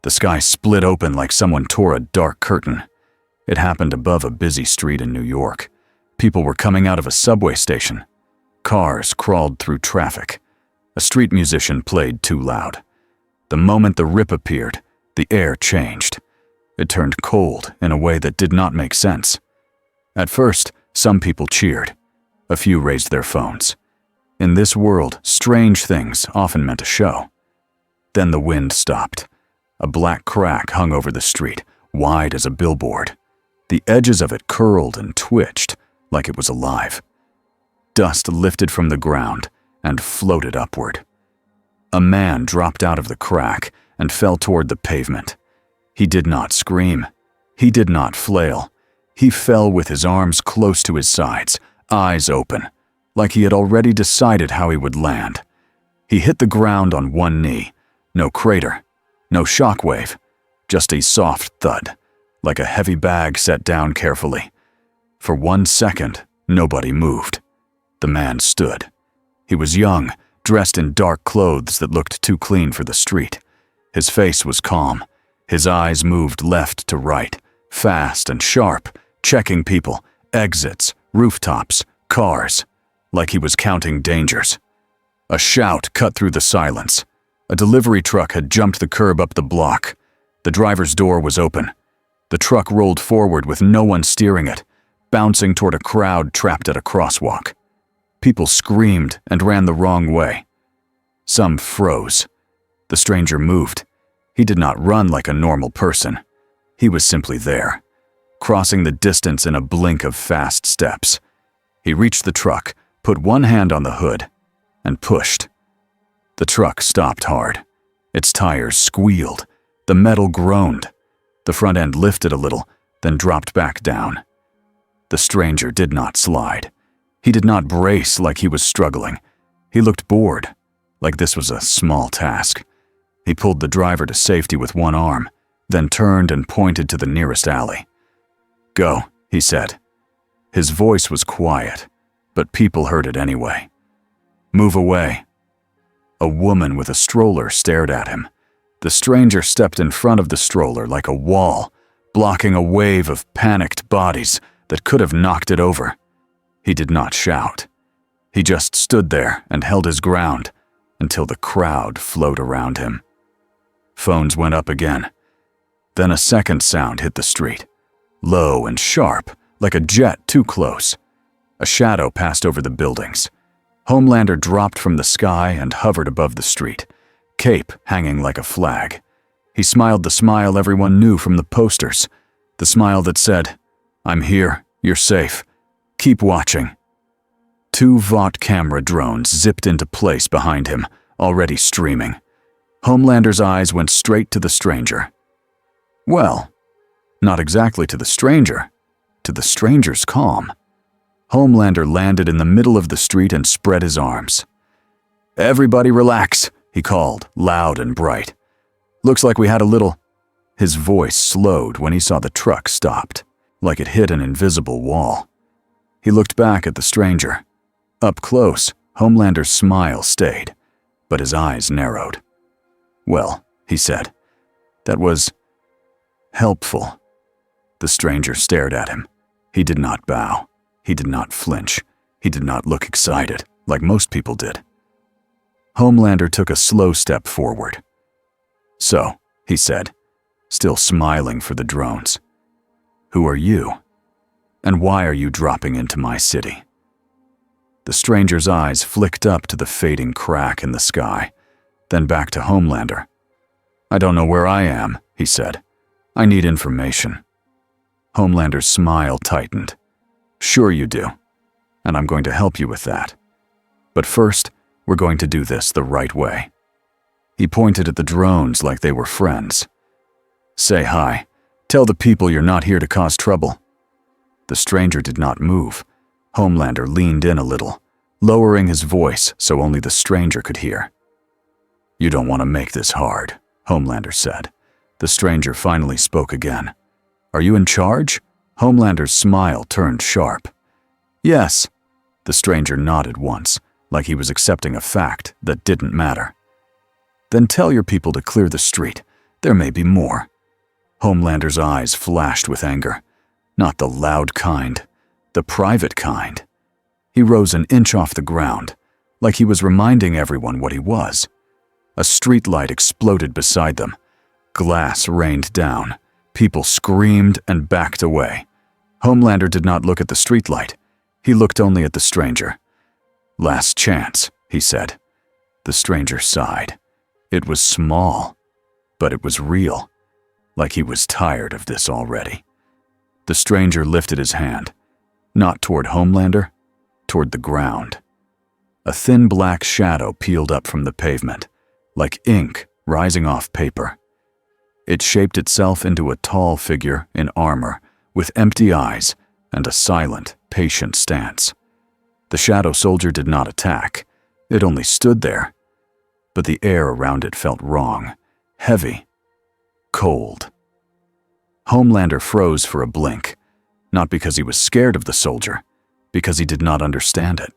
The sky split open like someone tore a dark curtain. It happened above a busy street in New York. People were coming out of a subway station. Cars crawled through traffic. A street musician played too loud. The moment the rip appeared, the air changed. It turned cold in a way that did not make sense. At first, some people cheered. A few raised their phones. In this world, strange things often meant a show. Then the wind stopped. A black crack hung over the street, wide as a billboard. The edges of it curled and twitched like it was alive. Dust lifted from the ground and floated upward. A man dropped out of the crack and fell toward the pavement. He did not scream. He did not flail. He fell with his arms close to his sides, eyes open, like he had already decided how he would land. He hit the ground on one knee. No crater, no shockwave, just a soft thud, like a heavy bag set down carefully. For 1 second, nobody moved. The man stood. He was young, dressed in dark clothes that looked too clean for the street. His face was calm. His eyes moved left to right, fast and sharp, checking people, exits, rooftops, cars, like he was counting dangers. A shout cut through the silence. A delivery truck had jumped the curb up the block. The driver's door was open. The truck rolled forward with no one steering it, bouncing toward a crowd trapped at a crosswalk. People screamed and ran the wrong way. Some froze. The stranger moved. He did not run like a normal person. He was simply there, crossing the distance in a blink of fast steps. He reached the truck, put one hand on the hood, and pushed. The truck stopped hard. Its tires squealed. The metal groaned. The front end lifted a little, then dropped back down. The stranger did not slide. He did not brace like he was struggling. He looked bored, like this was a small task. He pulled the driver to safety with one arm, then turned and pointed to the nearest alley. "Go," he said. His voice was quiet, but people heard it anyway. "Move away." A woman with a stroller stared at him. The stranger stepped in front of the stroller like a wall, blocking a wave of panicked bodies that could have knocked it over. He did not shout. He just stood there and held his ground until the crowd flowed around him. Phones went up again. Then a second sound hit the street, low and sharp, like a jet too close. A shadow passed over the buildings. Homelander dropped from the sky and hovered above the street, cape hanging like a flag. He smiled the smile everyone knew from the posters, the smile that said, "I'm here, you're safe, keep watching." 2 Vought camera drones zipped into place behind him, already streaming. Homelander's eyes went straight to the stranger. Well, not exactly to the stranger, to the stranger's calm. Homelander landed in the middle of the street and spread his arms. "Everybody relax," he called, loud and bright. "Looks like we had a little—" His voice slowed when he saw the truck stopped, like it hit an invisible wall. He looked back at the stranger. Up close, Homelander's smile stayed, but his eyes narrowed. "Well," he said, "that was helpful." The stranger stared at him. He did not bow. He did not flinch. He did not look excited, like most people did. Homelander took a slow step forward. "So," he said, still smiling for the drones, "who are you? And why are you dropping into my city?" The stranger's eyes flicked up to the fading crack in the sky, then back to Homelander. "I don't know where I am," he said. "I need information." Homelander's smile tightened. "Sure you do, and I'm going to help you with that. But first, we're going to do this the right way." He pointed at the drones like they were friends. "Say hi. Tell the people you're not here to cause trouble." The stranger did not move. Homelander leaned in a little, lowering his voice so only the stranger could hear. "You don't want to make this hard," Homelander said. The stranger finally spoke again. "Are you in charge?" Homelander's smile turned sharp. "Yes." The stranger nodded once, like he was accepting a fact that didn't matter. "Then tell your people to clear the street. There may be more. Homelander's eyes flashed with anger. Not the loud kind, the private kind. He rose an inch off the ground, like he was reminding everyone what he was. A streetlight exploded beside them. Glass rained down. People screamed and backed away. Homelander did not look at the streetlight. He looked only at the stranger. "Last chance," he said. The stranger sighed. It was small, but it was real, like he was tired of this already. The stranger lifted his hand, not toward Homelander, toward the ground. A thin black shadow peeled up from the pavement, like ink rising off paper. It shaped itself into a tall figure in armor, with empty eyes and a silent, patient stance. The shadow soldier did not attack. It only stood there. But the air around it felt wrong, heavy, cold. Homelander froze for a blink, not because he was scared of the soldier, because he did not understand it.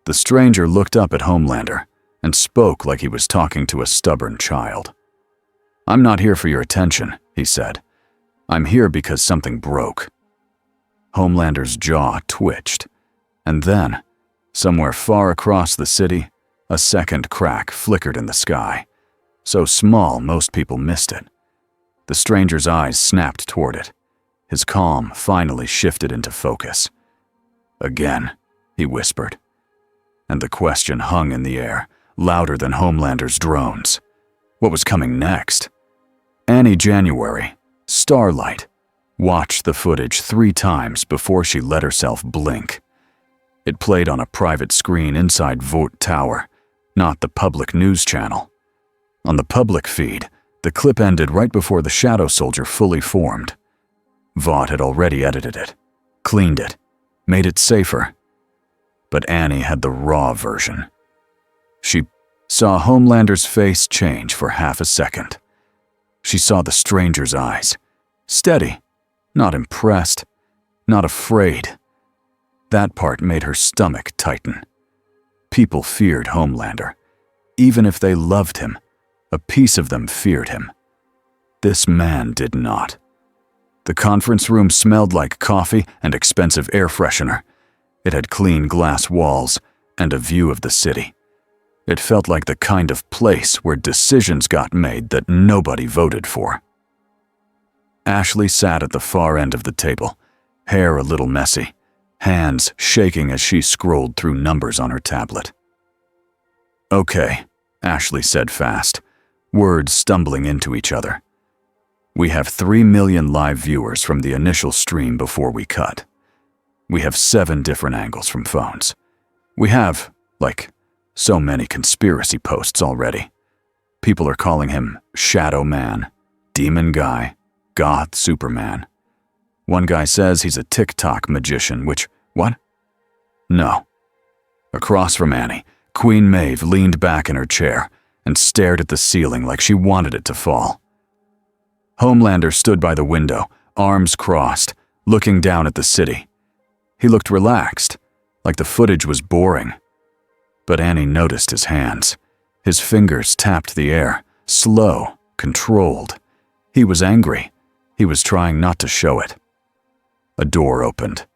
The stranger looked up at Homelander and spoke like he was talking to a stubborn child. "I'm not here for your attention," he said. "I'm here because something broke." Homelander's jaw twitched, and then, somewhere far across the city, a second crack flickered in the sky, so small most people missed it. The stranger's eyes snapped toward it. His calm finally shifted into focus. "Again," he whispered. And the question hung in the air, louder than Homelander's drones. What was coming next? Annie January, Starlight, watched the footage 3 times before she let herself blink. It played on a private screen inside Vought Tower, not the public news channel. On the public feed, the clip ended right before the shadow soldier fully formed. Vought had already edited it, cleaned it, made it safer. But Annie had the raw version. She saw Homelander's face change for half a second. She saw the stranger's eyes, steady, not impressed, not afraid. That part made her stomach tighten. People feared Homelander. Even if they loved him, a piece of them feared him. This man did not. The conference room smelled like coffee and expensive air freshener. It had clean glass walls and a view of the city. It felt like the kind of place where decisions got made that nobody voted for. Ashley sat at the far end of the table, hair a little messy, hands shaking as she scrolled through numbers on her tablet. "Okay," Ashley said fast, words stumbling into each other. "We have 3 million live viewers from the initial stream before we cut. We have 7 different angles from phones. We have, so many conspiracy posts already. People are calling him Shadow Man, Demon Guy, Goth Superman. One guy says he's a TikTok magician, which, what? No." Across from Annie, Queen Maeve leaned back in her chair and stared at the ceiling like she wanted it to fall. Homelander stood by the window, arms crossed, looking down at the city. He looked relaxed, like the footage was boring. But Annie noticed his hands. His fingers tapped the air, slow, controlled. He was angry. He was trying not to show it. A door opened.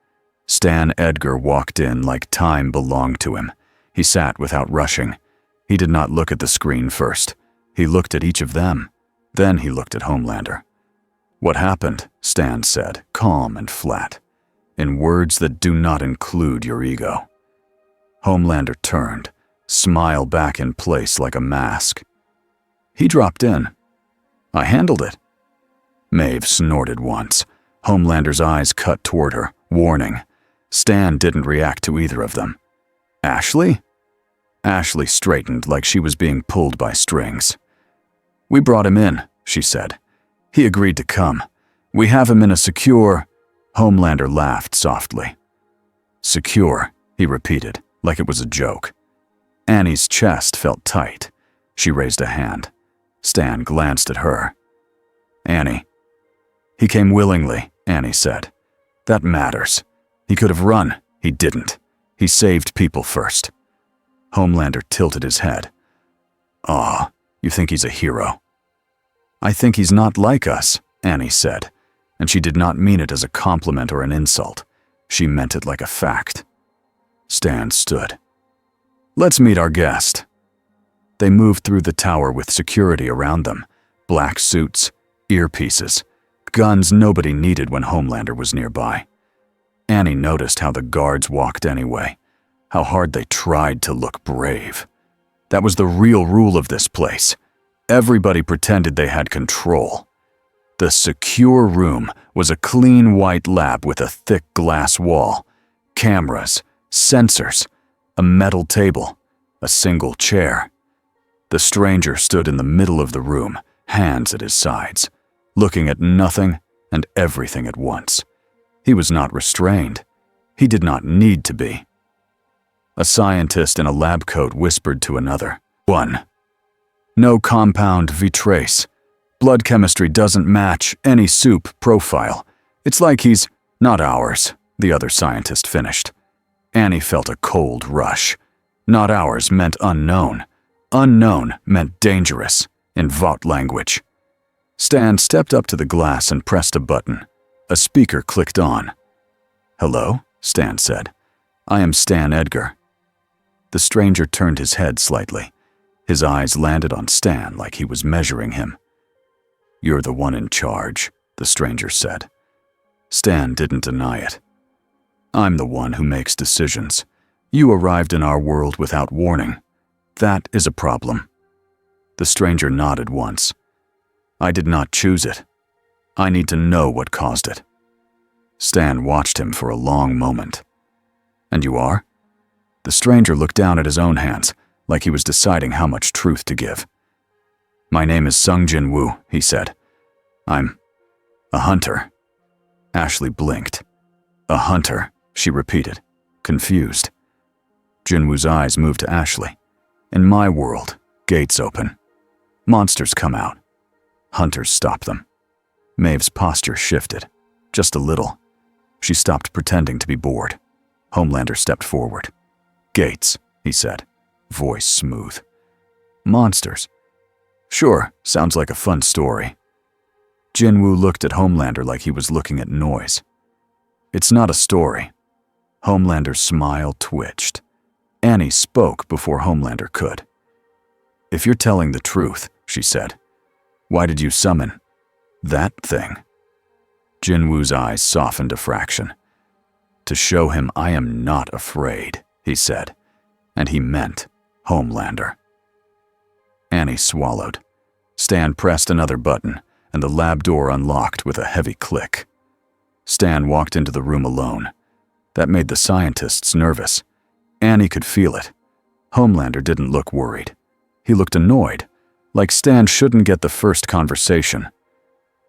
Stan Edgar walked in like time belonged to him. He sat without rushing. He did not look at the screen first. He looked at each of them. Then he looked at Homelander. "What happened?" Stan said, calm and flat, in words that do not include your ego. Homelander turned, smile back in place like a mask. "He dropped in. I handled it." Maeve snorted once. Homelander's eyes cut toward her, warning. Stan didn't react to either of them. "Ashley?" Ashley straightened like she was being pulled by strings. "We brought him in," she said. "He agreed to come. We have him in a secure—" Homelander laughed softly. "Secure," he repeated, like it was a joke. Annie's chest felt tight. She raised a hand. Stan glanced at her. "Annie." "He came willingly," Annie said. "That matters. He could have run. He didn't. He saved people first." Homelander tilted his head. "Aw, you think he's a hero?" I think he's not like us, Annie said, and she did not mean it as a compliment or an insult. She meant it like a fact. Stan stood. Let's meet our guest. They moved through the tower with security around them, black suits, earpieces, guns nobody needed when Homelander was nearby. Annie noticed how the guards walked anyway, how hard they tried to look brave. That was the real rule of this place. Everybody pretended they had control. The secure room was a clean white lab with a thick glass wall, cameras, sensors, a metal table, a single chair. The stranger stood in the middle of the room, hands at his sides, looking at nothing and everything at once. He was not restrained. He did not need to be. A scientist in a lab coat whispered to another. 1. No compound V trace. Blood chemistry doesn't match any soup profile. It's like he's not ours, the other scientist finished. Annie felt a cold rush. Not ours meant unknown. Unknown meant dangerous, in Vought language. Stan stepped up to the glass and pressed a button. A speaker clicked on. Hello, Stan said. I am Stan Edgar. The stranger turned his head slightly. His eyes landed on Stan like he was measuring him. You're the one in charge, the stranger said. Stan didn't deny it. I'm the one who makes decisions. You arrived in our world without warning. That is a problem. The stranger nodded once. I did not choose it. I need to know what caused it. Stan watched him for a long moment. And you are? The stranger looked down at his own hands, like he was deciding how much truth to give. My name is Jin-Woo, he said. I'm a hunter. Ashley blinked. A hunter, she repeated, confused. Jin-Woo's eyes moved to Ashley. In my world, gates open. Monsters come out. Hunters stop them. Maeve's posture shifted, just a little. She stopped pretending to be bored. Homelander stepped forward. Gates, he said, voice smooth. Monsters. Sure, sounds like a fun story. Jin-Woo looked at Homelander like he was looking at noise. It's not a story. Homelander's smile twitched. Annie spoke before Homelander could. If you're telling the truth, she said, why did you summon that thing? Jin-Woo's eyes softened a fraction. To show him I am not afraid, he said, and he meant Homelander. Annie swallowed. Stan pressed another button, and the lab door unlocked with a heavy click. Stan walked into the room alone. That made the scientists nervous. Annie could feel it. Homelander didn't look worried. He looked annoyed, like Stan shouldn't get the first conversation.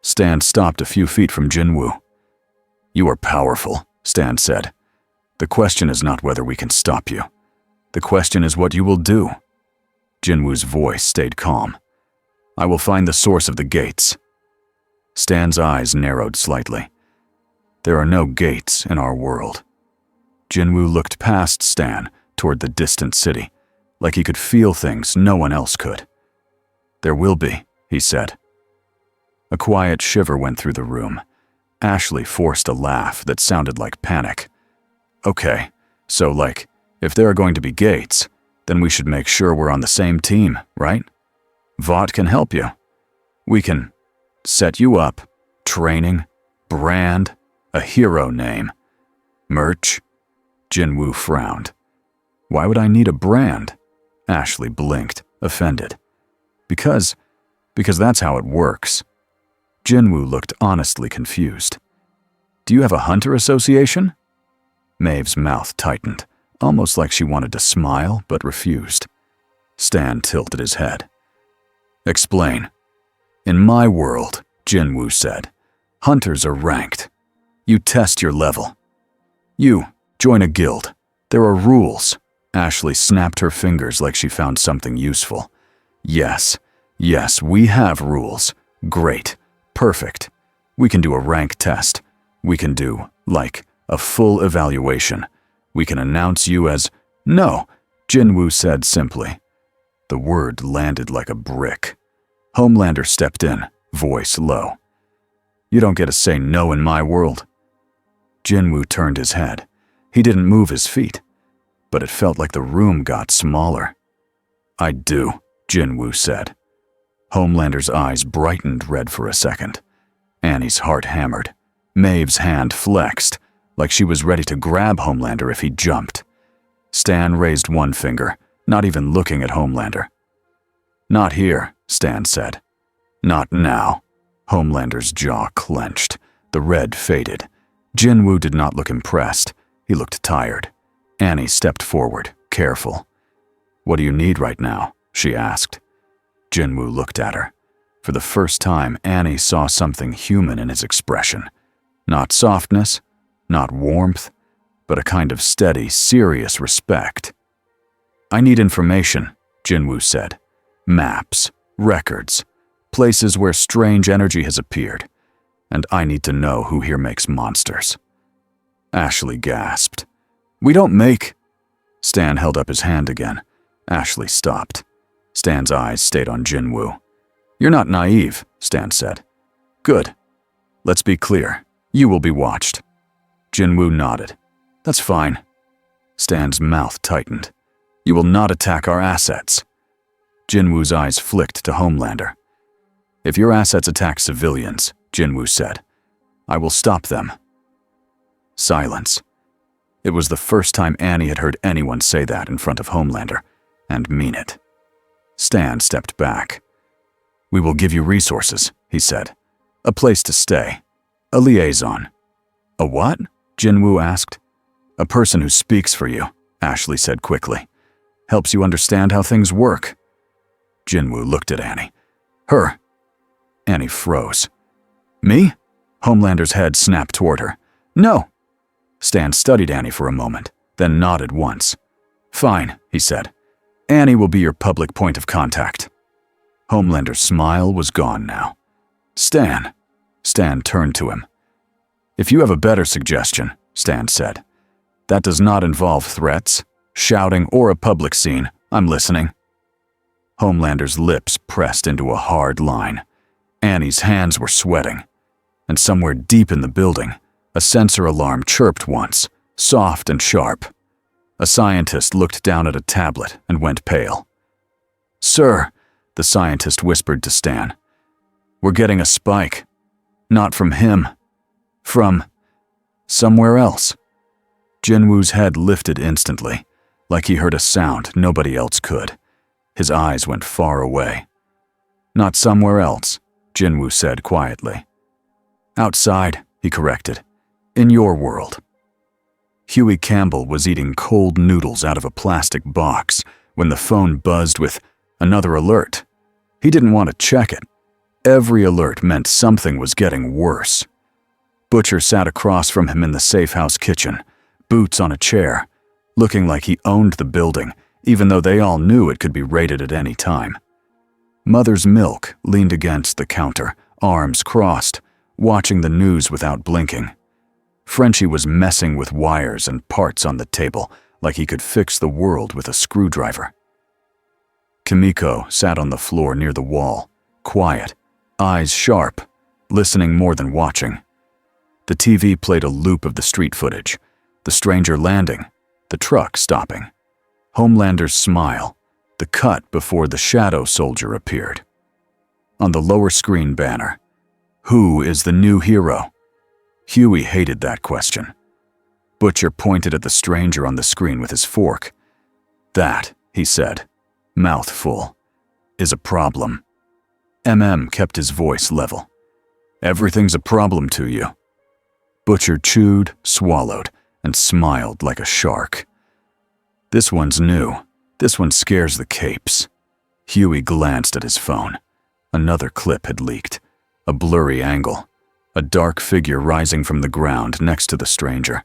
Stan stopped a few feet from Jin-Woo. You are powerful, Stan said. The question is not whether we can stop you. The question is what you will do. Jin-Woo's voice stayed calm. I will find the source of the gates. Stan's eyes narrowed slightly. There are no gates in our world. Jin-Woo looked past Stan toward the distant city, like he could feel things no one else could. There will be, he said. A quiet shiver went through the room. Ashley forced a laugh that sounded like panic. Okay, so if there are going to be gates, then we should make sure we're on the same team, right? Vought can help you. We can set you up, training, brand, a hero name. Merch? Jin-Woo frowned. Why would I need a brand? Ashley blinked, offended. Because that's how it works. Jin-Woo looked honestly confused. Do you have a hunter association? Maeve's mouth tightened, almost like she wanted to smile but refused. Stan tilted his head. Explain. In my world, Jin-Woo said, hunters are ranked. You test your level. You join a guild. There are rules. Ashley snapped her fingers like she found something useful. Yes, we have rules. Great. Perfect. We can do a rank test. We can do, a full evaluation. We can announce you as… No, Jin-Woo said simply. The word landed like a brick. Homelander stepped in, voice low. "You don't get to say no in my world." Jin-Woo turned his head. He didn't move his feet, but it felt like the room got smaller. "I do," Jin-Woo said. Homelander's eyes brightened red for a second. Annie's heart hammered. Maeve's hand flexed, like she was ready to grab Homelander if he jumped. Stan raised one finger, not even looking at Homelander. "Not here," Stan said. "Not now." Homelander's jaw clenched. The red faded. Jin-Woo did not look impressed. He looked tired. Annie stepped forward, careful. "What do you need right now?" she asked. Jin-Woo looked at her. For the first time, Annie saw something human in his expression. Not softness, not warmth, but a kind of steady, serious respect. "I need information," Jin-Woo said. "Maps, records, places where strange energy has appeared. And I need to know who here makes monsters." Ashley gasped. "We don't make—" Stan held up his hand again. Ashley stopped. Stan's eyes stayed on Jin-Woo. "You're not naive," Stan said. "Good. Let's be clear. You will be watched." Jin-Woo nodded. "That's fine." Stan's mouth tightened. "You will not attack our assets." Jin-Woo's eyes flicked to Homelander. "If your assets attack civilians," Jin-Woo said, "I will stop them." Silence. It was the first time Annie had heard anyone say that in front of Homelander, and mean it. Stan stepped back. "We will give you resources," he said. "A place to stay. A liaison." "A what?" Jin-Woo asked. "A person who speaks for you," Ashley said quickly. "Helps you understand how things work." Jin-Woo looked at Annie. "Her." Annie froze. "Me?" Homelander's head snapped toward her. "No." Stan studied Annie for a moment, then nodded once. "Fine," he said. "Annie will be your public point of contact." Homelander's smile was gone now. "Stan." Stan turned to him. "If you have a better suggestion," Stan said. "That does not involve threats, shouting, or a public scene. I'm listening." Homelander's lips pressed into a hard line. Annie's hands were sweating. And somewhere deep in the building, a sensor alarm chirped once, soft and sharp. A scientist looked down at a tablet and went pale. "Sir," the scientist whispered to Stan, "we're getting a spike. Not from him. From somewhere else." Jin-Woo's head lifted instantly, like he heard a sound nobody else could. His eyes went far away. "Not somewhere else," Jin-Woo said quietly. "Outside," he corrected. "In your world." Huey Campbell was eating cold noodles out of a plastic box when the phone buzzed with another alert. He didn't want to check it. Every alert meant something was getting worse. Butcher sat across from him in the safe house kitchen, boots on a chair, looking like he owned the building, even though they all knew it could be raided at any time. Mother's Milk leaned against the counter, arms crossed, watching the news without blinking. Frenchie was messing with wires and parts on the table like he could fix the world with a screwdriver. Kimiko sat on the floor near the wall, quiet, eyes sharp, listening more than watching. The TV played a loop of the street footage, the stranger landing, the truck stopping, Homelander's smile, the cut before the shadow soldier appeared. On the lower screen banner, "Who is the new hero?" Huey hated that question. Butcher pointed at the stranger on the screen with his fork. "That," he said, mouth full, "is a problem." Kept his voice level. "Everything's a problem to you." Butcher chewed, swallowed, and smiled like a shark. "This one's new. This one scares the capes." Huey glanced at his phone. Another clip had leaked. A blurry angle. A dark figure rising from the ground next to the stranger.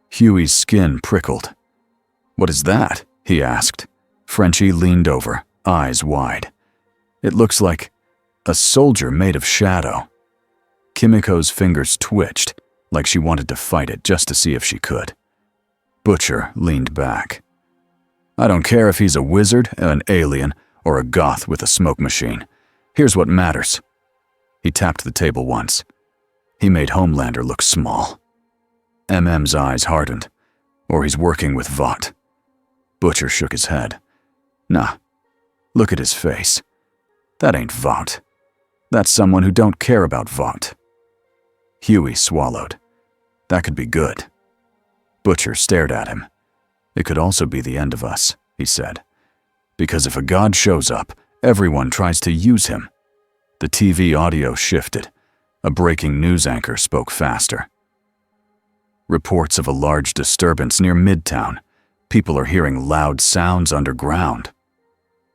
Huey's skin prickled. "What is that?" he asked. Frenchie leaned over, eyes wide. "It looks like a soldier made of shadow." Kimiko's fingers twitched, like she wanted to fight it just to see if she could. Butcher leaned back. "I don't care if he's a wizard, an alien, or a goth with a smoke machine. Here's what matters." He tapped the table once. He made Homelander look small. MM's eyes hardened. Or he's working with Vought. Butcher shook his head. Nah. Look at his face. That ain't Vought. That's someone who don't care about Vought. Huey swallowed. That could be good. Butcher stared at him. It could also be the end of us, he said. Because if a god shows up, everyone tries to use him. The TV audio shifted. A breaking news anchor spoke faster. Reports of a large disturbance near Midtown. People are hearing loud sounds underground.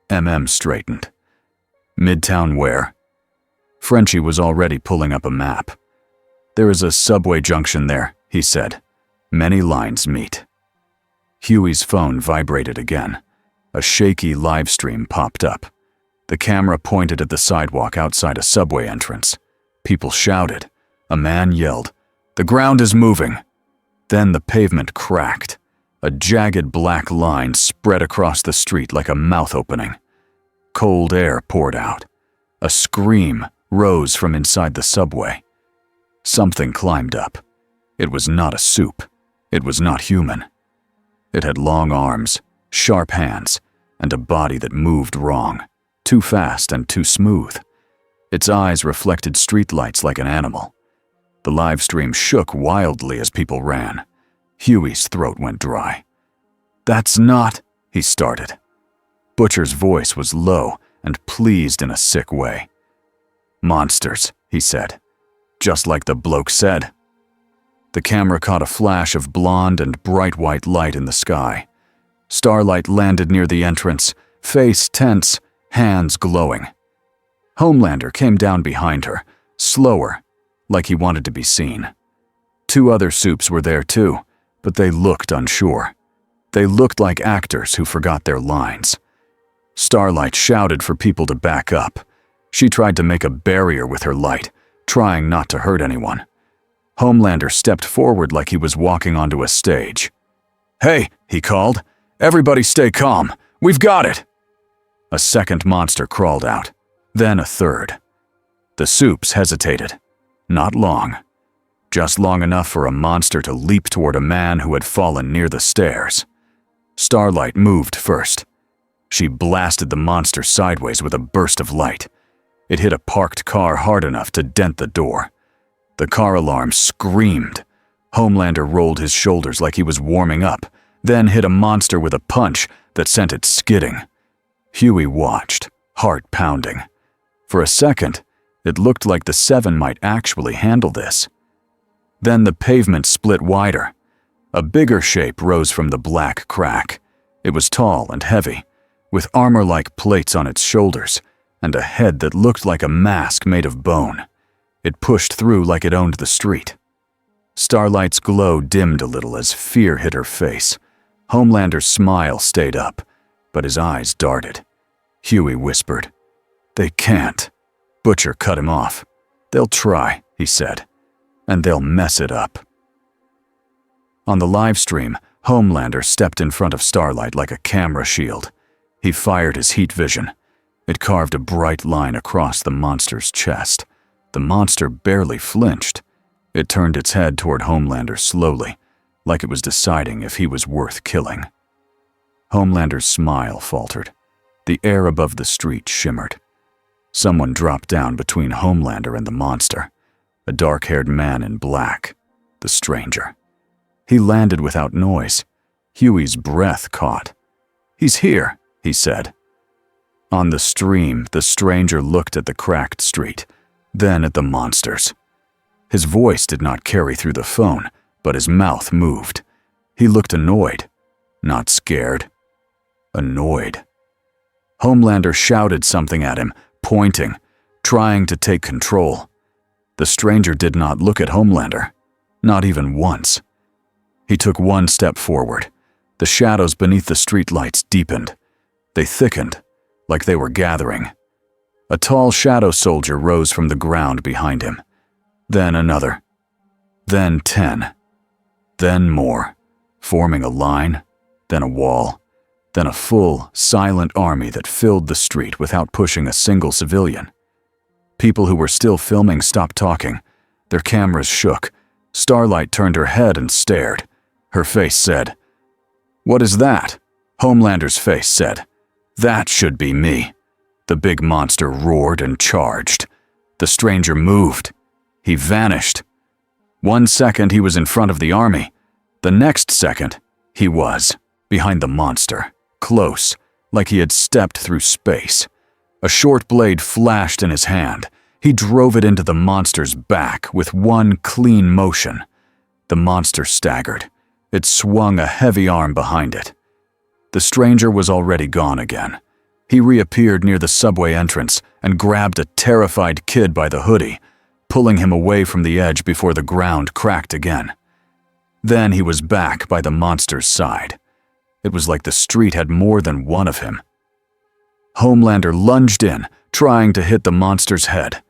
MM straightened. Midtown where? Frenchie was already pulling up a map. There is a subway junction there, he said. Many lines meet. Huey's phone vibrated again. A shaky live stream popped up. The camera pointed at the sidewalk outside a subway entrance. People shouted. A man yelled, "The ground is moving." Then the pavement cracked. A jagged black line spread across the street like a mouth opening. Cold air poured out. A scream rose from inside the subway. Something climbed up. It was not a soup. It was not human. It had long arms, sharp hands, and a body that moved wrong, too fast and too smooth. Its eyes reflected streetlights like an animal. The live stream shook wildly as people ran. Huey's throat went dry. "That's not," he started. Butcher's voice was low and pleased in a sick way. "Monsters," he said, just like the bloke said. The camera caught a flash of blonde and bright white light in the sky. Starlight landed near the entrance, face tense, hands glowing. Homelander came down behind her, slower, like he wanted to be seen. 2 other soups were there too, but they looked unsure. They looked like actors who forgot their lines. Starlight shouted for people to back up. She tried to make a barrier with her light, trying not to hurt anyone. Homelander stepped forward like he was walking onto a stage. "Hey," he called. "Everybody stay calm. We've got it." A second monster crawled out, then a third. The soups hesitated. Not long. Just long enough for a monster to leap toward a man who had fallen near the stairs. Starlight moved first. She blasted the monster sideways with a burst of light. It hit a parked car hard enough to dent the door. The car alarm screamed. Homelander rolled his shoulders like he was warming up, then hit a monster with a punch that sent it skidding. Huey watched, heart pounding. For a second, it looked like the 7 might actually handle this. Then the pavement split wider. A bigger shape rose from the black crack. It was tall and heavy, with armor-like plates on its shoulders, and a head that looked like a mask made of bone. It pushed through like it owned the street. Starlight's glow dimmed a little as fear hit her face. Homelander's smile stayed up, but his eyes darted. Huey whispered, "They can't." Butcher cut him off. "They'll try," he said, "and they'll mess it up." On the live stream, Homelander stepped in front of Starlight like a camera shield. He fired his heat vision. It carved a bright line across the monster's chest. The monster barely flinched. It turned its head toward Homelander slowly, like it was deciding if he was worth killing. Homelander's smile faltered. The air above the street shimmered. Someone dropped down between Homelander and the monster. A dark-haired man in black. The stranger. He landed without noise. Huey's breath caught. "He's here," he said. On the stream, the stranger looked at the cracked street, then at the monsters. His voice did not carry through the phone, but his mouth moved. He looked annoyed, not scared. Annoyed. Homelander shouted something at him, pointing, trying to take control. The stranger did not look at Homelander, not even once. He took one step forward. The shadows beneath the streetlights deepened. They thickened, like they were gathering. A tall shadow soldier rose from the ground behind him. Then another. Then 10. Then more, forming a line, then a wall, then a full, silent army that filled the street without pushing a single civilian. People who were still filming stopped talking. Their cameras shook. Starlight turned her head and stared. Her face said, "What is that?" Homelander's face said, "That should be me." The big monster roared and charged. The stranger moved. He vanished. 1 second he was in front of the army. The next second, he was behind the monster, close, like he had stepped through space. A short blade flashed in his hand. He drove it into the monster's back with one clean motion. The monster staggered. It swung a heavy arm behind it. The stranger was already gone again. He reappeared near the subway entrance and grabbed a terrified kid by the hoodie, pulling him away from the edge before the ground cracked again. Then he was back by the monster's side. It was like the street had more than one of him. Homelander lunged in, trying to hit the monster's head.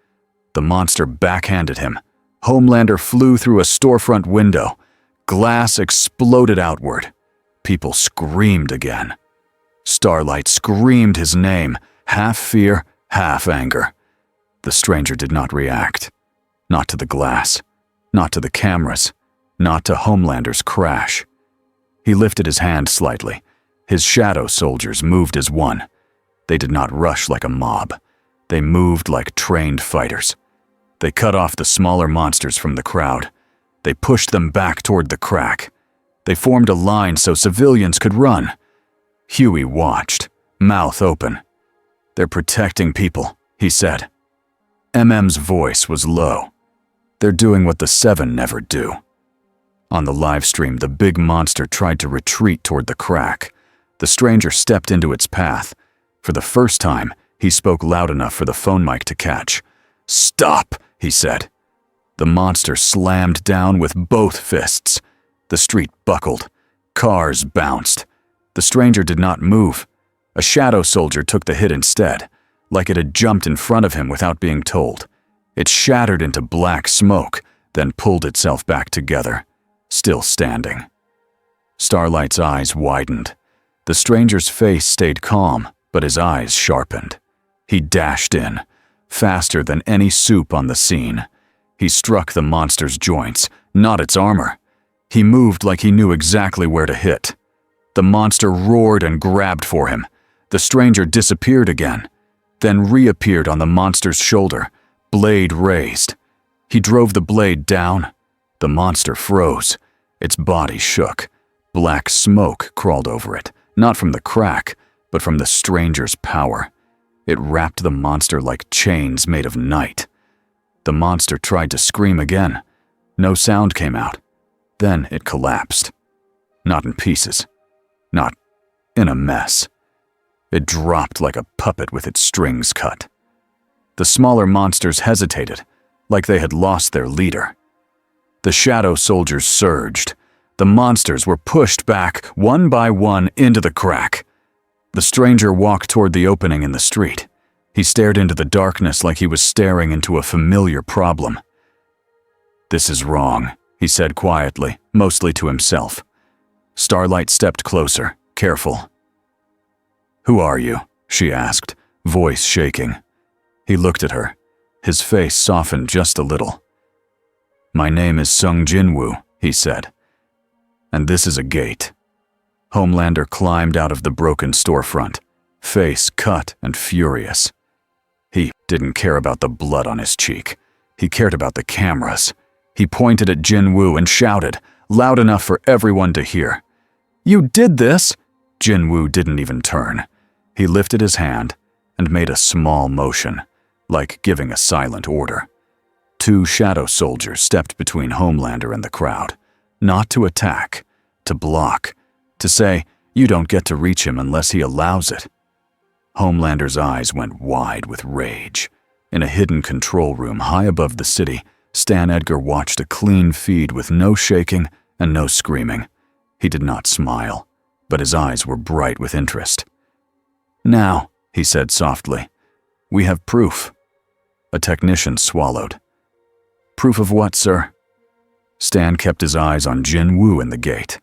The monster backhanded him. Homelander flew through a storefront window. Glass exploded outward. People screamed again. Starlight screamed his name, half fear, half anger. The stranger did not react. Not to the glass. Not to the cameras. Not to Homelander's crash. He lifted his hand slightly. His shadow soldiers moved as one. They did not rush like a mob. They moved like trained fighters. They cut off the smaller monsters from the crowd. They pushed them back toward the crack. They formed a line so civilians could run. Huey watched, mouth open. "They're protecting people," he said. MM's voice was low. "They're doing what the Seven never do." On the live stream, the big monster tried to retreat toward the crack. The stranger stepped into its path. For the first time, he spoke loud enough for the phone mic to catch. "Stop," he said. The monster slammed down with both fists. The street buckled. Cars bounced. The stranger did not move. A shadow soldier took the hit instead, like it had jumped in front of him without being told. It shattered into black smoke, then pulled itself back together, still standing. Starlight's eyes widened. The stranger's face stayed calm, but his eyes sharpened. He dashed in, faster than any soup on the scene. He struck the monster's joints, not its armor. He moved like he knew exactly where to hit. The monster roared and grabbed for him. The stranger disappeared again, then reappeared on the monster's shoulder, blade raised. He drove the blade down. The monster froze. Its body shook. Black smoke crawled over it, not from the crack, but from the stranger's power. It wrapped the monster like chains made of night. The monster tried to scream again. No sound came out. Then it collapsed. Not in pieces. Not in a mess. It dropped like a puppet with its strings cut. The smaller monsters hesitated, like they had lost their leader. The shadow soldiers surged. The monsters were pushed back, one by one, into the crack. The stranger walked toward the opening in the street. He stared into the darkness like he was staring into a familiar problem. "This is wrong," he said quietly, mostly to himself. Starlight stepped closer, careful. "Who are you?" she asked, voice shaking. He looked at her. His face softened just a little. "My name is Jin-Woo," he said. "And this is a gate." Homelander climbed out of the broken storefront, face cut and furious. He didn't care about the blood on his cheek. He cared about the cameras. He pointed at Jin-Woo and shouted, loud enough for everyone to hear. "You did this!" Jin-Woo didn't even turn. He lifted his hand and made a small motion, like giving a silent order. 2 shadow soldiers stepped between Homelander and the crowd, not to attack, to block, to say, "You don't get to reach him unless he allows it." Homelander's eyes went wide with rage. In a hidden control room high above the city, Stan Edgar watched a clean feed with no shaking and no screaming. He did not smile, but his eyes were bright with interest. "Now," he said softly, "we have proof." A technician swallowed. "Proof of what, sir?" Stan kept his eyes on Jin-Woo in the gate.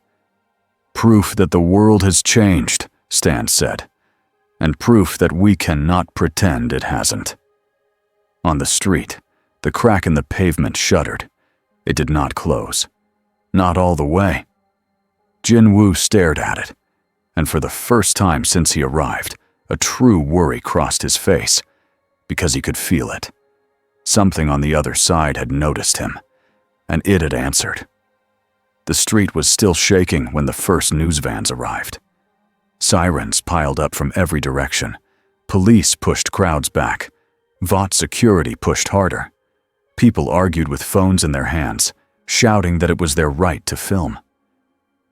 "Proof that the world has changed," Stan said, "and proof that we cannot pretend it hasn't." On the street, the crack in the pavement shuddered. It did not close. Not all the way. Jin-Woo stared at it, and for the first time since he arrived, a true worry crossed his face, because he could feel it. Something on the other side had noticed him, and it had answered. The street was still shaking when the first news vans arrived. Sirens piled up from every direction. Police pushed crowds back. Vought security pushed harder. People argued with phones in their hands, shouting that it was their right to film.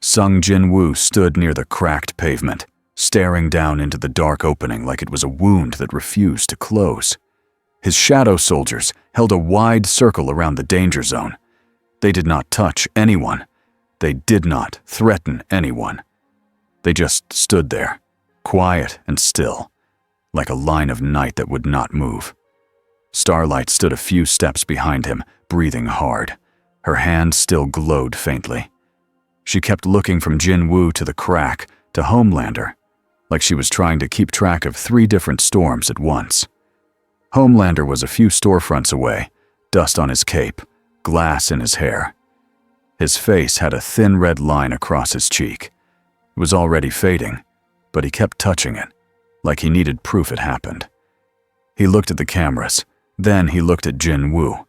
Sung Jin-Woo stood near the cracked pavement, staring down into the dark opening like it was a wound that refused to close. His shadow soldiers held a wide circle around the danger zone. They did not touch anyone. They did not threaten anyone. They just stood there, quiet and still, like a line of night that would not move. Starlight stood a few steps behind him, breathing hard. Her hand still glowed faintly. She kept looking from Jin-Woo to the crack to Homelander, like she was trying to keep track of 3 different storms at once. Homelander was a few storefronts away, dust on his cape, glass in his hair. His face had a thin red line across his cheek. It was already fading, but he kept touching it, like he needed proof it happened. He looked at the cameras, then he looked at Jin-Woo.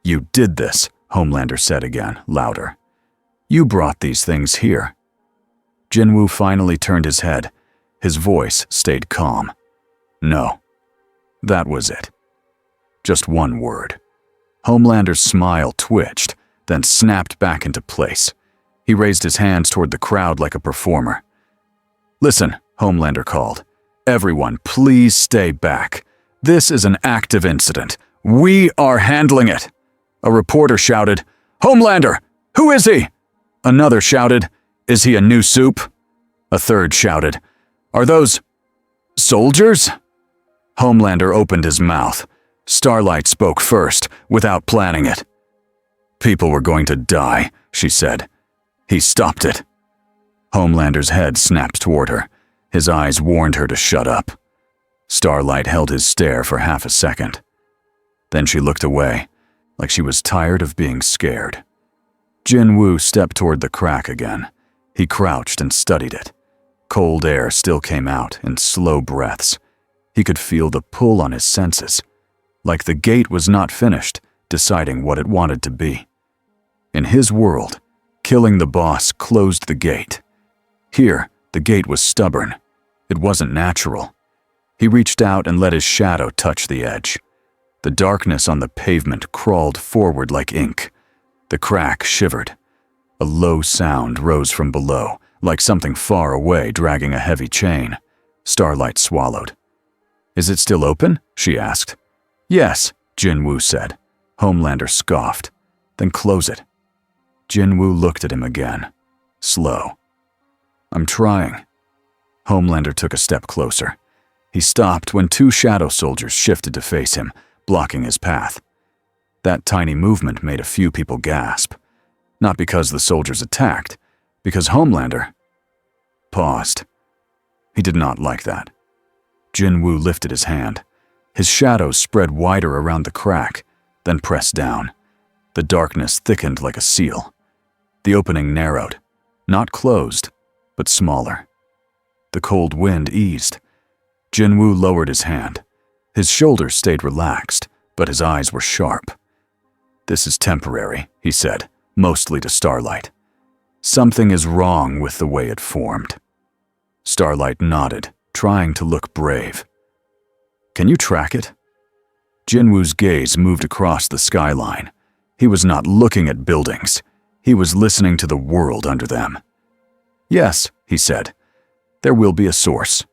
"You did this," Homelander said again, louder. "You brought these things here." Jin-Woo finally turned his head. His voice stayed calm. "No." That was it. Just one word. Homelander's smile twitched, then snapped back into place. He raised his hands toward the crowd like a performer. "Listen," Homelander called. "Everyone, please stay back. This is an active incident. We are handling it." A reporter shouted, "Homelander! Who is he?" Another shouted, "Is he a new soup?" A third shouted, "Are those soldiers?" Homelander opened his mouth. Starlight spoke first, without planning it. "People were going to die," she said. "He stopped it." Homelander's head snapped toward her. His eyes warned her to shut up. Starlight held his stare for half a second. Then she looked away, like she was tired of being scared. Jin-Woo stepped toward the crack again. He crouched and studied it. Cold air still came out in slow breaths. He could feel the pull on his senses, like the gate was not finished, deciding what it wanted to be. In his world, killing the boss closed the gate. Here, the gate was stubborn. It wasn't natural. He reached out and let his shadow touch the edge. The darkness on the pavement crawled forward like ink. The crack shivered. A low sound rose from below, like something far away dragging a heavy chain. Starlight swallowed. "Is it still open?" she asked. "Yes," Jin-Woo said. Homelander scoffed. "Then close it." Jin-Woo looked at him again. Slow. "I'm trying." Homelander took a step closer. He stopped when 2 shadow soldiers shifted to face him, blocking his path. That tiny movement made a few people gasp. Not because the soldiers attacked, because Homelander paused. He did not like that. Jin-Woo lifted his hand. His shadows spread wider around the crack, then pressed down. The darkness thickened like a seal. The opening narrowed, not closed, but smaller. The cold wind eased. Jin-Woo lowered his hand. His shoulders stayed relaxed, but his eyes were sharp. "This is temporary," he said, mostly to Starlight. "Something is wrong with the way it formed." Starlight nodded, trying to look brave. "Can you track it?" Jin-Woo's gaze moved across the skyline. He was not looking at buildings. He was listening to the world under them. "Yes," he said. "There will be a source."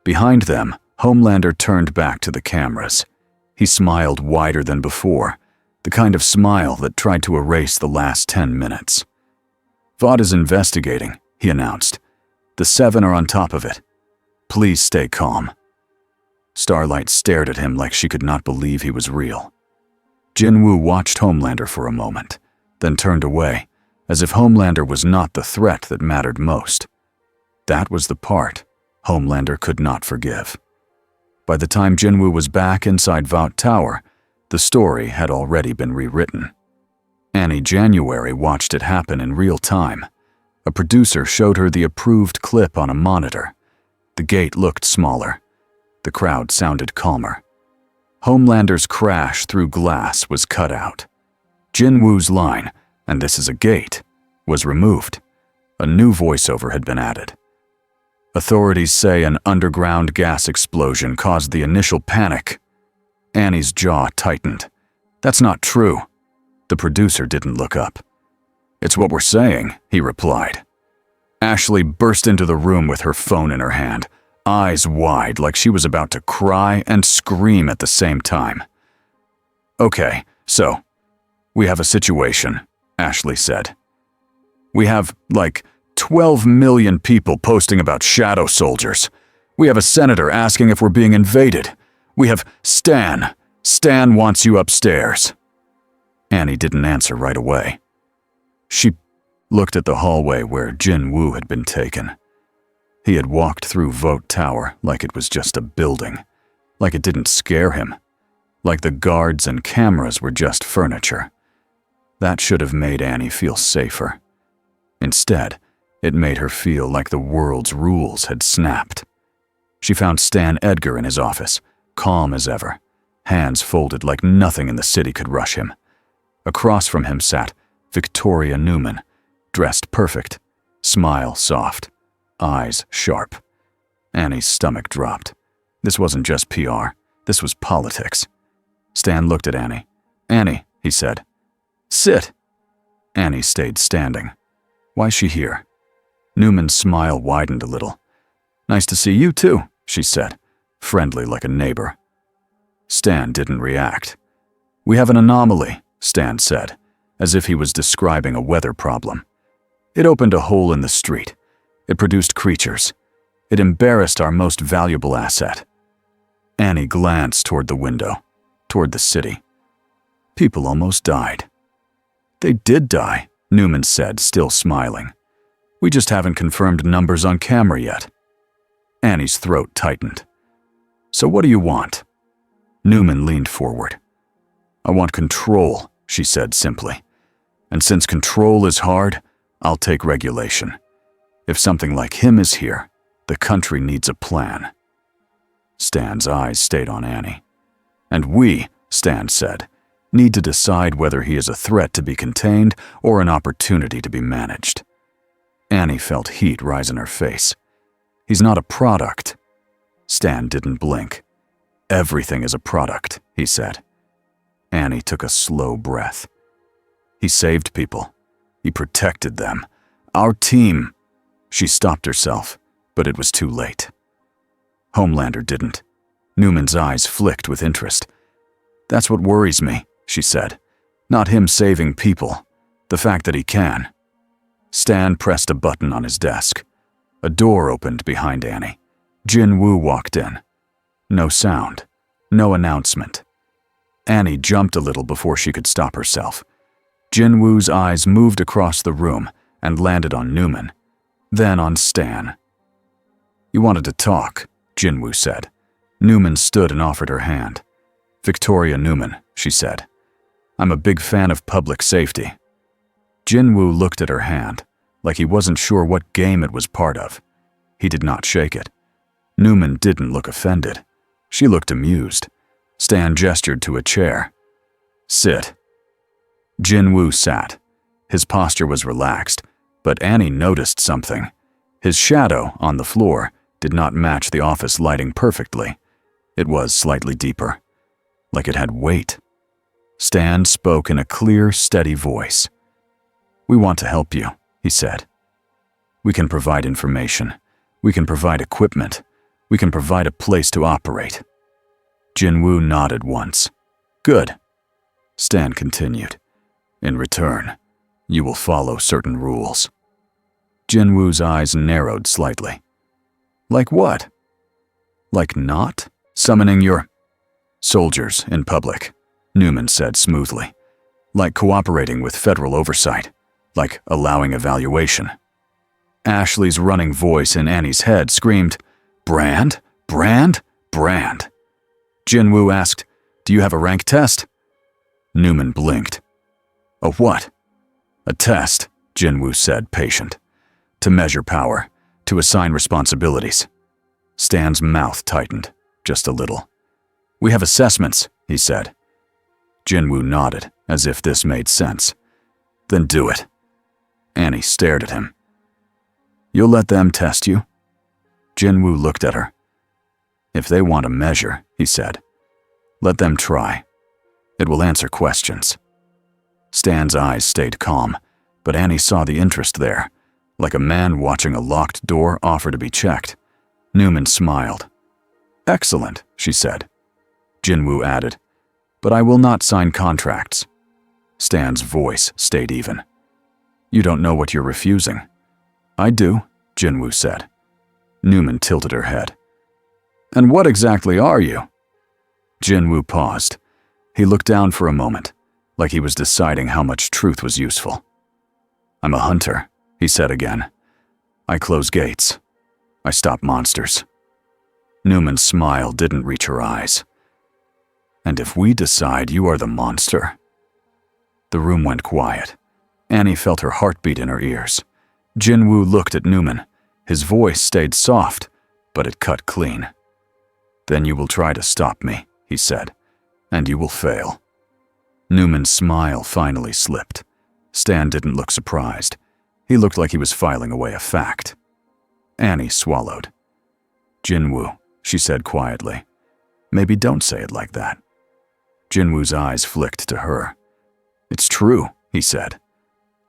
Behind them, Homelander turned back to the cameras. He smiled wider than before, the kind of smile that tried to erase the last 10 minutes. "Vought is investigating," he announced. "The 7 are on top of it. Please stay calm." Starlight stared at him like she could not believe he was real. Jin-Woo watched Homelander for a moment, then turned away, as if Homelander was not the threat that mattered most. That was the part Homelander could not forgive. By the time Jin-Woo was back inside Vault Tower, the story had already been rewritten. Annie January watched it happen in real time. A producer showed her the approved clip on a monitor. The gate looked smaller. The crowd sounded calmer. Homelander's crash through glass was cut out. Jin-Woo's line, "And this is a gate," was removed. A new voiceover had been added. Authorities say an underground gas explosion caused the initial panic. Annie's jaw tightened. That's not true. The producer didn't look up. It's what we're saying, he replied. Ashley burst into the room with her phone in her hand, eyes wide like she was about to cry and scream at the same time. Okay, so, we have a situation, Ashley said. We have, 12 million people posting about shadow soldiers. We have a senator asking if we're being invaded. We have Stan. Stan wants you upstairs. Annie didn't answer right away. She looked at the hallway where Jin-Woo had been taken. He had walked through Vote Tower like it was just a building, like it didn't scare him, like the guards and cameras were just furniture. That should have made Annie feel safer. Instead, it made her feel like the world's rules had snapped. She found Stan Edgar in his office, calm as ever, hands folded like nothing in the city could rush him. Across from him sat Victoria Newman, dressed perfect, smile soft, eyes sharp. Annie's stomach dropped. This wasn't just PR, this was politics. Stan looked at Annie. "Annie," he said. "Sit." Annie stayed standing. "Why's she here?" Newman's smile widened a little. "Nice to see you too," she said, friendly like a neighbor. Stan didn't react. "We have an anomaly," Stan said, as if he was describing a weather problem. "It opened a hole in the street. It produced creatures. It embarrassed our most valuable asset." Annie glanced toward the window, toward the city. People almost died. "They did die," Newman said, still smiling. "We just haven't confirmed numbers on camera yet." Annie's throat tightened. "So what do you want?" Newman leaned forward. "I want control," she said simply. "And since control is hard, I'll take regulation. If something like him is here, the country needs a plan." Stan's eyes stayed on Annie. "And we," Stan said, "need to decide whether he is a threat to be contained or an opportunity to be managed." Annie felt heat rise in her face. "He's not a product." Stan didn't blink. "Everything is a product," he said. Annie took a slow breath. "He saved people. He protected them. Our team." She stopped herself, but it was too late. Homelander didn't. Newman's eyes flicked with interest. "That's what worries me," she said. "Not him saving people. The fact that he can." Stan pressed a button on his desk. A door opened behind Annie. Jin-Woo walked in. No sound. No announcement. Annie jumped a little before she could stop herself. Jin-Woo's eyes moved across the room and landed on Newman, then on Stan. "You wanted to talk," Jin-Woo said. Newman stood and offered her hand. "Victoria Newman," she said. "I'm a big fan of public safety." Jin-Woo looked at her hand, like he wasn't sure what game it was part of. He did not shake it. Newman didn't look offended. She looked amused. Stan gestured to a chair. "Sit." Jin-Woo sat. His posture was relaxed, but Annie noticed something. His shadow on the floor did not match the office lighting perfectly. It was slightly deeper, like it had weight. Stan spoke in a clear, steady voice. "We want to help you," he said. "We can provide information. We can provide equipment. We can provide a place to operate." Jin-Woo nodded once. "Good." Stan continued. "In return, you will follow certain rules." Jin-Woo's eyes narrowed slightly. "Like what?" "Like not summoning your soldiers in public," Newman said smoothly. "Like cooperating with federal oversight. Like allowing evaluation." Ashley's running voice in Annie's head screamed, "Brand? Brand? Brand!" Jin-Woo asked, "Do you have a rank test?" Newman blinked. "A what?" "A test," Jin-Woo said, patient. "To measure power, to assign responsibilities." Stan's mouth tightened, just a little. "We have assessments," he said. Jin-Woo nodded, as if this made sense. "Then do it." Annie stared at him. "You'll let them test you?" Jin-Woo looked at her. "If they want a measure," he said, "let them try. It will answer questions." Stan's eyes stayed calm, but Annie saw the interest there, like a man watching a locked door offer to be checked. Newman smiled. "Excellent," she said. Jin-Woo added, "But I will not sign contracts." Stan's voice stayed even. "You don't know what you're refusing." "I do," Jin-Woo said. Newman tilted her head. "And what exactly are you?" Jin-Woo paused. He looked down for a moment, like he was deciding how much truth was useful. "I'm a hunter," he said again. "I close gates. I stop monsters." Newman's smile didn't reach her eyes. "And if we decide you are the monster?" The room went quiet. Annie felt her heartbeat in her ears. Jin-Woo looked at Newman. His voice stayed soft, but it cut clean. "Then you will try to stop me," he said, "and you will fail." Newman's smile finally slipped. Stan didn't look surprised. He looked like he was filing away a fact. Annie swallowed. "Jin-Woo," she said quietly, "maybe don't say it like that." Jin-Woo's eyes flicked to her. "It's true," he said.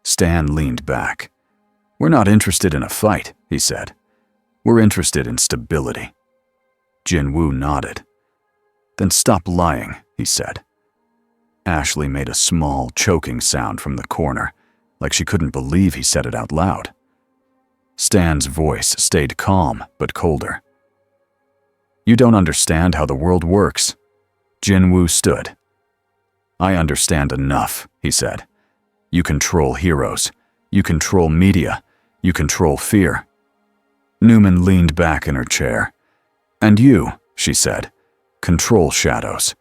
Stan leaned back. "We're not interested in a fight," he said. "We're interested in stability." Jin-Woo nodded. "Then stop lying," he said. Ashley made a small, choking sound from the corner, like she couldn't believe he said it out loud. Stan's voice stayed calm but colder. "You don't understand how the world works." Jin-Woo stood. "I understand enough," he said. "You control heroes. You control media. You control fear." Newman leaned back in her chair. "And you," she said, "control shadows."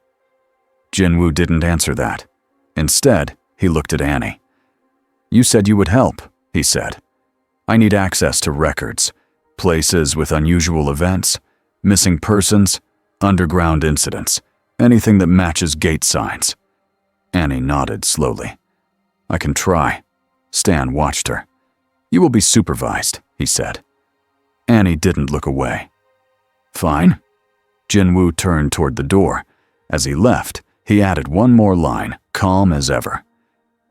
Jin-Woo didn't answer that. Instead, he looked at Annie. "You said you would help," he said. "I need access to records, places with unusual events, missing persons, underground incidents, anything that matches gate signs." Annie nodded slowly. "I can try." Stan watched her. "You will be supervised," he said. Annie didn't look away. "Fine." Jin-Woo turned toward the door. As he left, he added one more line, calm as ever.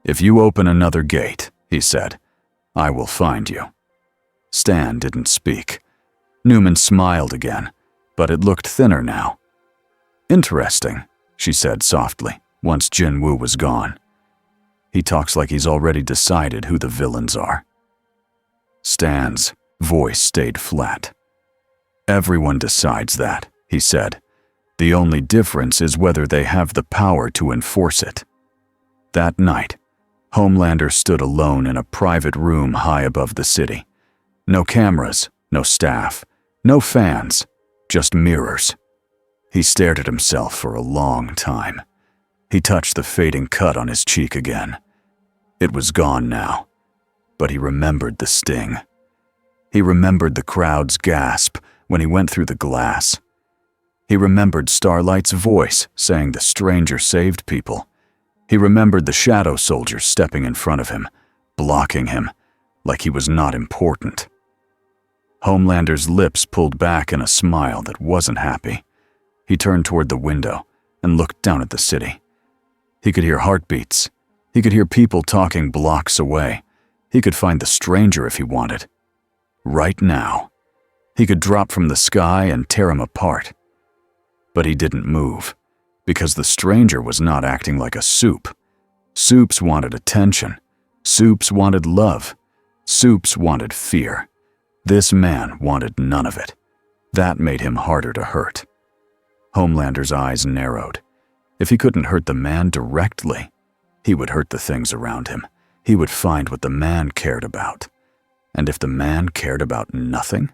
"If you open another gate," he said, "I will find you." Stan didn't speak. Newman smiled again, but it looked thinner now. "Interesting," she said softly, once Jin-Woo was gone. "He talks like he's already decided who the villains are." Stan's voice stayed flat. "Everyone decides that," he said. "The only difference is whether they have the power to enforce it." That night, Homelander stood alone in a private room high above the city. No cameras, no staff, no fans, just mirrors. He stared at himself for a long time. He touched the fading cut on his cheek again. It was gone now, but he remembered the sting. He remembered the crowd's gasp when he went through the glass. He remembered Starlight's voice saying the stranger saved people. He remembered the shadow soldiers stepping in front of him, blocking him, like he was not important. Homelander's lips pulled back in a smile that wasn't happy. He turned toward the window and looked down at the city. He could hear heartbeats. He could hear people talking blocks away. He could find the stranger if he wanted. Right now. He could drop from the sky and tear him apart. But he didn't move, because the stranger was not acting like a soup. Soups wanted attention. Soups wanted love. Soups wanted fear. This man wanted none of it. That made him harder to hurt. Homelander's eyes narrowed. If he couldn't hurt the man directly, he would hurt the things around him. He would find what the man cared about. And if the man cared about nothing?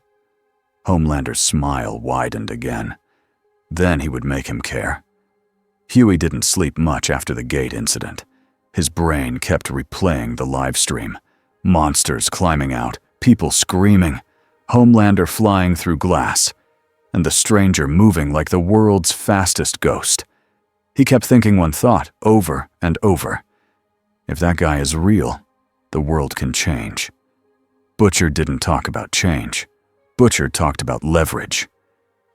Homelander's smile widened again. Then he would make him care. Huey didn't sleep much after the gate incident. His brain kept replaying the live stream. Monsters climbing out, people screaming, Homelander flying through glass, and the stranger moving like the world's fastest ghost. He kept thinking one thought over and over. If that guy is real, the world can change. Butcher didn't talk about change. Butcher talked about leverage.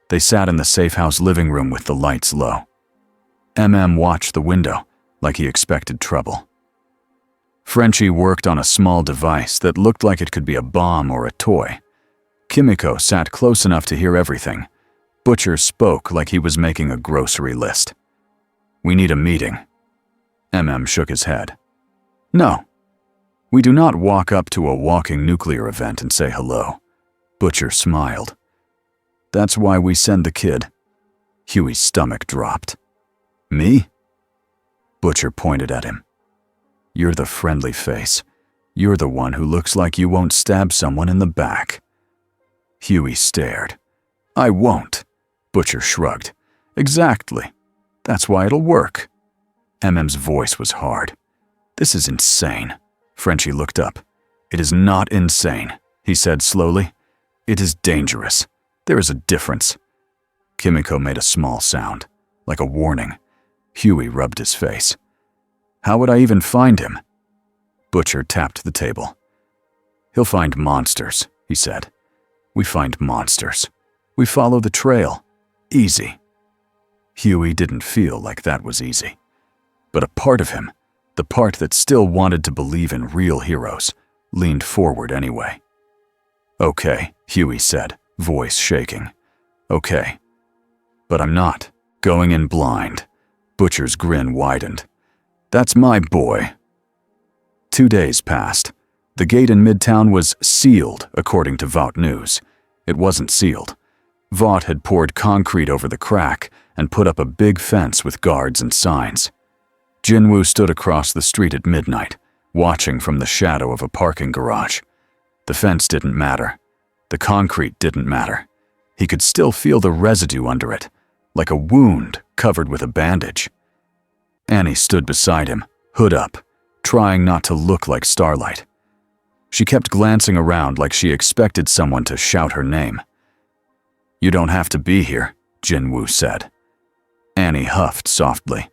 They sat in the safe house living room with the lights low. MM watched the window like he expected trouble. Frenchie worked on a small device that looked like it could be a bomb or a toy. Kimiko sat close enough to hear everything. Butcher spoke like he was making a grocery list. "We need a meeting." MM shook his head. "No. We do not walk up to a walking nuclear event and say hello." Butcher smiled. "That's why we send the kid." Huey's stomach dropped. "Me?" Butcher pointed at him. "You're the friendly face. You're the one who looks like you won't stab someone in the back." Huey stared. "I won't." Butcher shrugged. "Exactly. That's why it'll work." MM's voice was hard. "This is insane." Frenchie looked up. "It is not insane," he said slowly. "It is dangerous. There is a difference." Kimiko made a small sound, like a warning. Huey rubbed his face. "How would I even find him?" Butcher tapped the table. "He'll find monsters," he said. "We find monsters. We follow the trail. Easy." Huey didn't feel like that was easy. But a part of him, the part that still wanted to believe in real heroes, leaned forward anyway. "Okay," Huey said, voice shaking. "Okay. But I'm not going in blind." Butcher's grin widened. "That's my boy." 2 days passed. The gate in Midtown was sealed, according to Vought News. It wasn't sealed. Vought had poured concrete over the crack and put up a big fence with guards and signs. Jin-Woo stood across the street at midnight, watching from the shadow of a parking garage. The fence didn't matter. The concrete didn't matter. He could still feel the residue under it, like a wound covered with a bandage. Annie stood beside him, hood up, trying not to look like Starlight. She kept glancing around like she expected someone to shout her name. "You don't have to be here," Jin-Woo said. Annie huffed softly.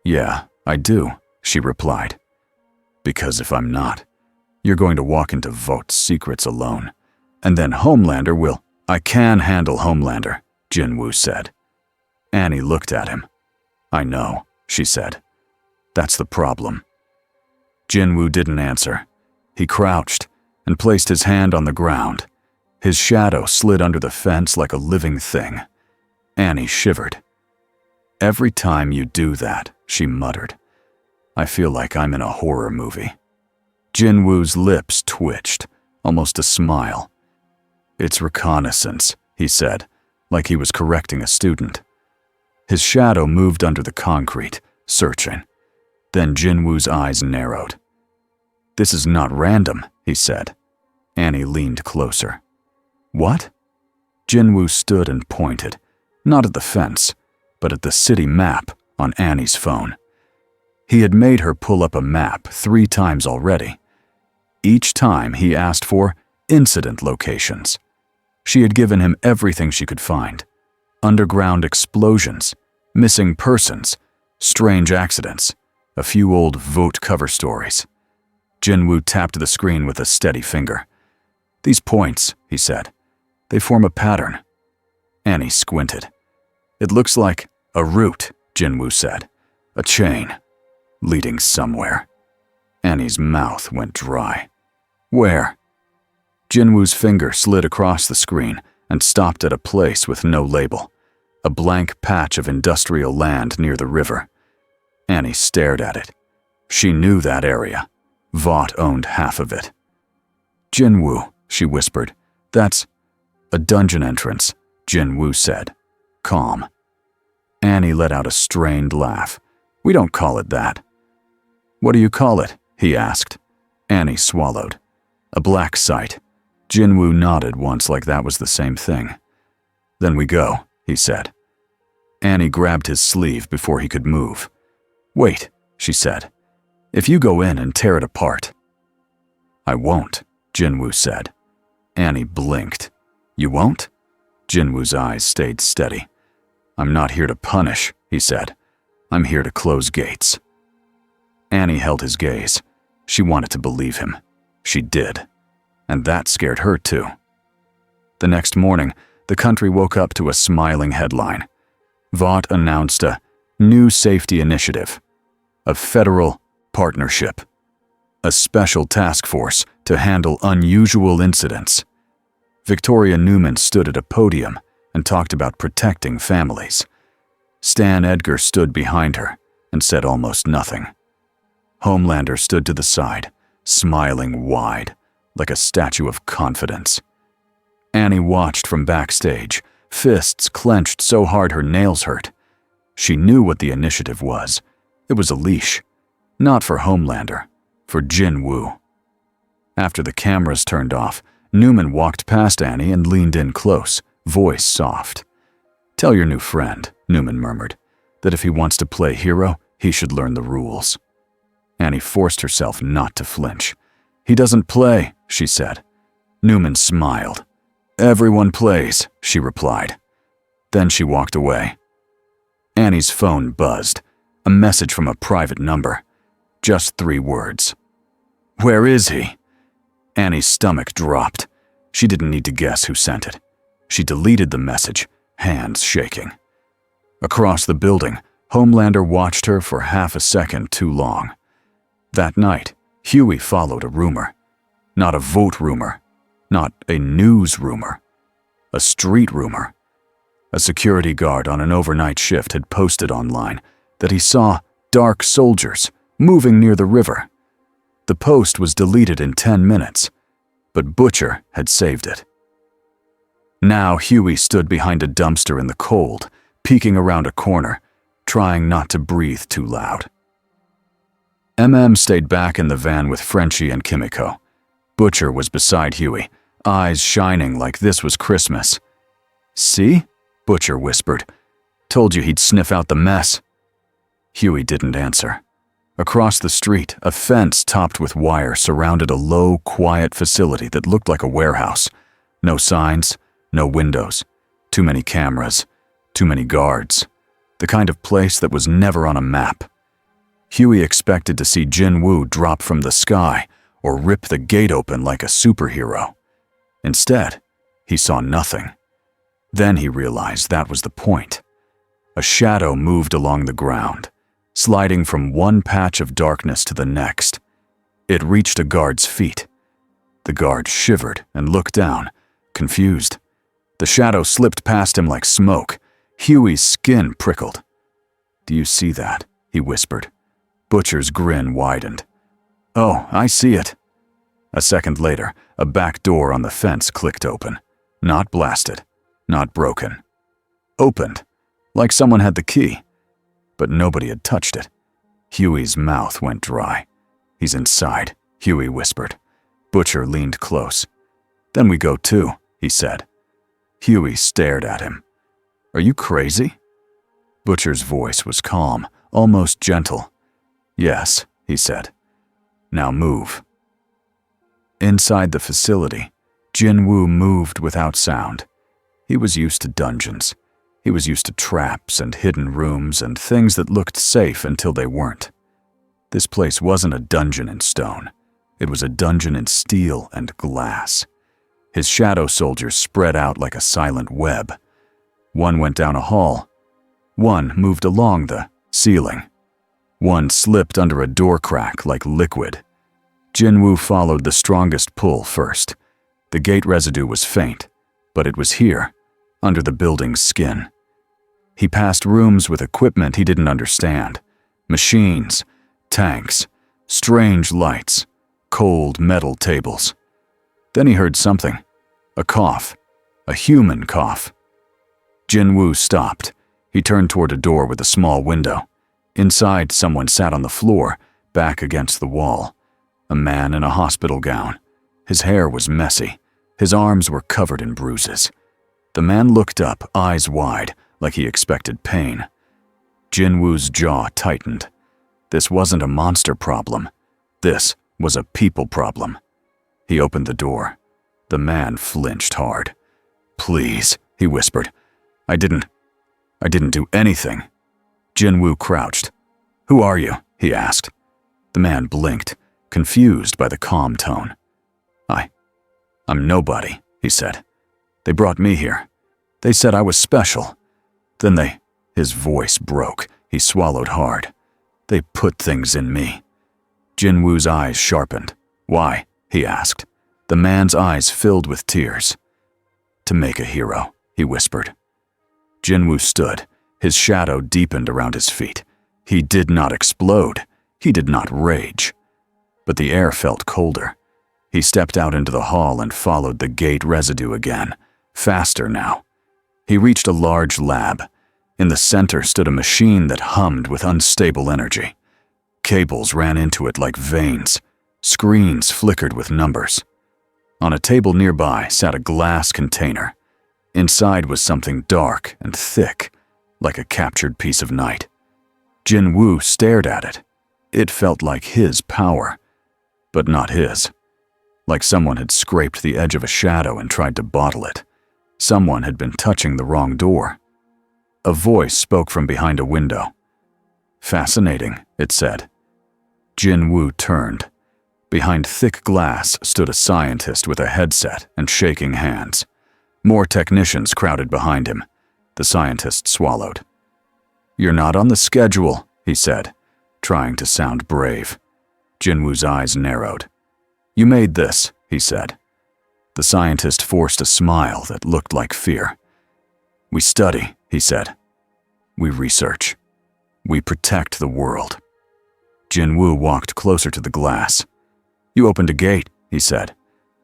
"Yeah, I do," she replied. "Because if I'm not, you're going to walk into Vought's secrets alone. And then Homelander will—" "I can handle Homelander," Jin-Woo said. Annie looked at him. "I know," she said. "That's the problem." Jin-Woo didn't answer. He crouched and placed his hand on the ground. His shadow slid under the fence like a living thing. Annie shivered. "Every time you do that," she muttered, "I feel like I'm in a horror movie." Jin-Woo's lips twitched, almost a smile. "It's reconnaissance," he said, like he was correcting a student. His shadow moved under the concrete, searching. Then Jin-Woo's eyes narrowed. "This is not random," he said. Annie leaned closer. "What?" Jin-Woo stood and pointed, not at the fence, but at the city map on Annie's phone. He had made her pull up a map 3 times already. Each time he asked for incident locations. She had given him everything she could find. Underground explosions, missing persons, strange accidents, a few old Vought cover stories. Jin-Woo tapped the screen with a steady finger. "These points," he said, "they form a pattern." Annie squinted. "It looks like a route," Jin-Woo said. "A chain, leading somewhere." Annie's mouth went dry. "Where?" Jin-Woo's finger slid across the screen and stopped at a place with no label, a blank patch of industrial land near the river. Annie stared at it. She knew that area. Vought owned half of it. "Jin-Woo," she whispered. "That's—" "A dungeon entrance," Jin-Woo said, calm. Annie let out a strained laugh. "We don't call it that." "What do you call it?" he asked. Annie swallowed. "A black site." Jin-Woo nodded once like that was the same thing. "Then we go," he said. Annie grabbed his sleeve before he could move. "Wait," she said. "If you go in and tear it apart." "I won't," Jin-Woo said. Annie blinked. "You won't?" Jin-Woo's eyes stayed steady. "I'm not here to punish," he said. "I'm here to close gates." Annie held his gaze. She wanted to believe him. She did. And that scared her too. The next morning, the country woke up to a smiling headline. Vought announced a new safety initiative, a federal partnership, a special task force to handle unusual incidents. Victoria Newman stood at a podium and talked about protecting families. Stan Edgar stood behind her and said almost nothing. Homelander stood to the side, smiling wide, like a statue of confidence. Annie watched from backstage, fists clenched so hard her nails hurt. She knew what the initiative was. It was a leash, not for Homelander, for Jin-Woo. After the cameras turned off, Newman walked past Annie and leaned in close, voice soft. "Tell your new friend," Newman murmured, "that if he wants to play hero, he should learn the rules." Annie forced herself not to flinch. "He doesn't play," she said. Newman smiled. "Everyone plays," she replied. Then she walked away. Annie's phone buzzed, a message from a private number. Just 3 words. "Where is he?" Annie's stomach dropped. She didn't need to guess who sent it. She deleted the message, hands shaking. Across the building, Homelander watched her for half a second too long. That night, Huey followed a rumor. Not a vote rumor, not a news rumor, a street rumor. A security guard on an overnight shift had posted online that he saw dark soldiers moving near the river. The post was deleted in 10 minutes, but Butcher had saved it. Now Huey stood behind a dumpster in the cold, peeking around a corner, trying not to breathe too loud. stayed back in the van with Frenchie and Kimiko. Butcher was beside Huey, eyes shining like this was Christmas. "See?" Butcher whispered. "Told you he'd sniff out the mess." Huey didn't answer. Across the street, a fence topped with wire surrounded a low, quiet facility that looked like a warehouse. No signs, no windows, too many cameras, too many guards. The kind of place that was never on a map. Huey expected to see Jin-Woo drop from the sky or rip the gate open like a superhero. Instead, he saw nothing. Then he realized that was the point. A shadow moved along the ground, sliding from one patch of darkness to the next. It reached a guard's feet. The guard shivered and looked down, confused. The shadow slipped past him like smoke. Huey's skin prickled. "Do you see that?" he whispered. Butcher's grin widened. "Oh, I see it." A second later, a back door on the fence clicked open. Not blasted, not broken. Opened, like someone had the key. But nobody had touched it. Huey's mouth went dry. "He's inside," Huey whispered. Butcher leaned close. "Then we go too," he said. Huey stared at him. "Are you crazy?" Butcher's voice was calm, almost gentle. "Yes," he said. "Now move." Inside the facility, Jin-Woo moved without sound. He was used to dungeons. He was used to traps and hidden rooms and things that looked safe until they weren't. This place wasn't a dungeon in stone. It was a dungeon in steel and glass. His shadow soldiers spread out like a silent web. One went down a hall. One moved along the ceiling. One slipped under a door crack like liquid. Jin-Woo followed the strongest pull first. The gate residue was faint, but it was here, under the building's skin. He passed rooms with equipment he didn't understand. Machines, tanks, strange lights, cold metal tables. Then he heard something. A cough. A human cough. Jin-Woo stopped. He turned toward a door with a small window. Inside, someone sat on the floor, back against the wall. A man in a hospital gown. His hair was messy. His arms were covered in bruises. The man looked up, eyes wide, like he expected pain. Jin-Woo's jaw tightened. This wasn't a monster problem. This was a people problem. He opened the door. The man flinched hard. "Please," he whispered. I didn't do anything." Jin-Woo crouched. "Who are you?" he asked. The man blinked, confused by the calm tone. I'm nobody," he said. "They brought me here. They said I was special. Then his voice broke. He swallowed hard. "They put things in me." Jin-Woo's eyes sharpened. "Why?" he asked. The man's eyes filled with tears. "To make a hero," he whispered. Jin-Woo stood. His shadow deepened around his feet. He did not explode. He did not rage. But the air felt colder. He stepped out into the hall and followed the gate residue again, faster now. He reached a large lab. In the center stood a machine that hummed with unstable energy. Cables ran into it like veins. Screens flickered with numbers. On a table nearby sat a glass container. Inside was something dark and thick, like a captured piece of night. Jin-Woo stared at it. It felt like his power, but not his. Like someone had scraped the edge of a shadow and tried to bottle it. Someone had been touching the wrong door. A voice spoke from behind a window. "Fascinating," it said. Jin-Woo turned. Behind thick glass stood a scientist with a headset and shaking hands. More technicians crowded behind him. The scientist swallowed. "You're not on the schedule," he said, trying to sound brave. Jin-Woo's eyes narrowed. "You made this," he said. The scientist forced a smile that looked like fear. "We study," he said. "We research. We protect the world." Jin-Woo walked closer to the glass. "You opened a gate," he said.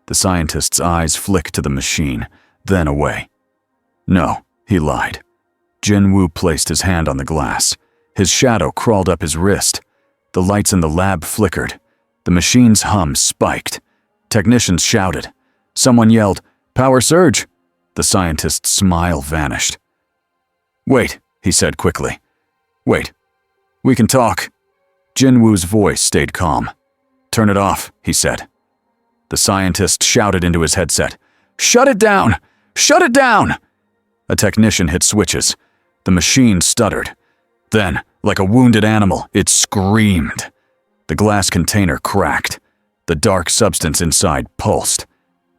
The scientist's eyes flicked to the machine, then away. "No," he lied. Jin-Woo placed his hand on the glass. His shadow crawled up his wrist. The lights in the lab flickered. The machine's hum spiked. Technicians shouted. Someone yelled, "Power surge!" The scientist's smile vanished. "Wait," he said quickly. "Wait. We can talk." Jin-Woo's voice stayed calm. "Turn it off," he said. The scientist shouted into his headset, "Shut it down! Shut it down!" A technician hit switches. The machine stuttered. Then, like a wounded animal, it screamed. The glass container cracked. The dark substance inside pulsed,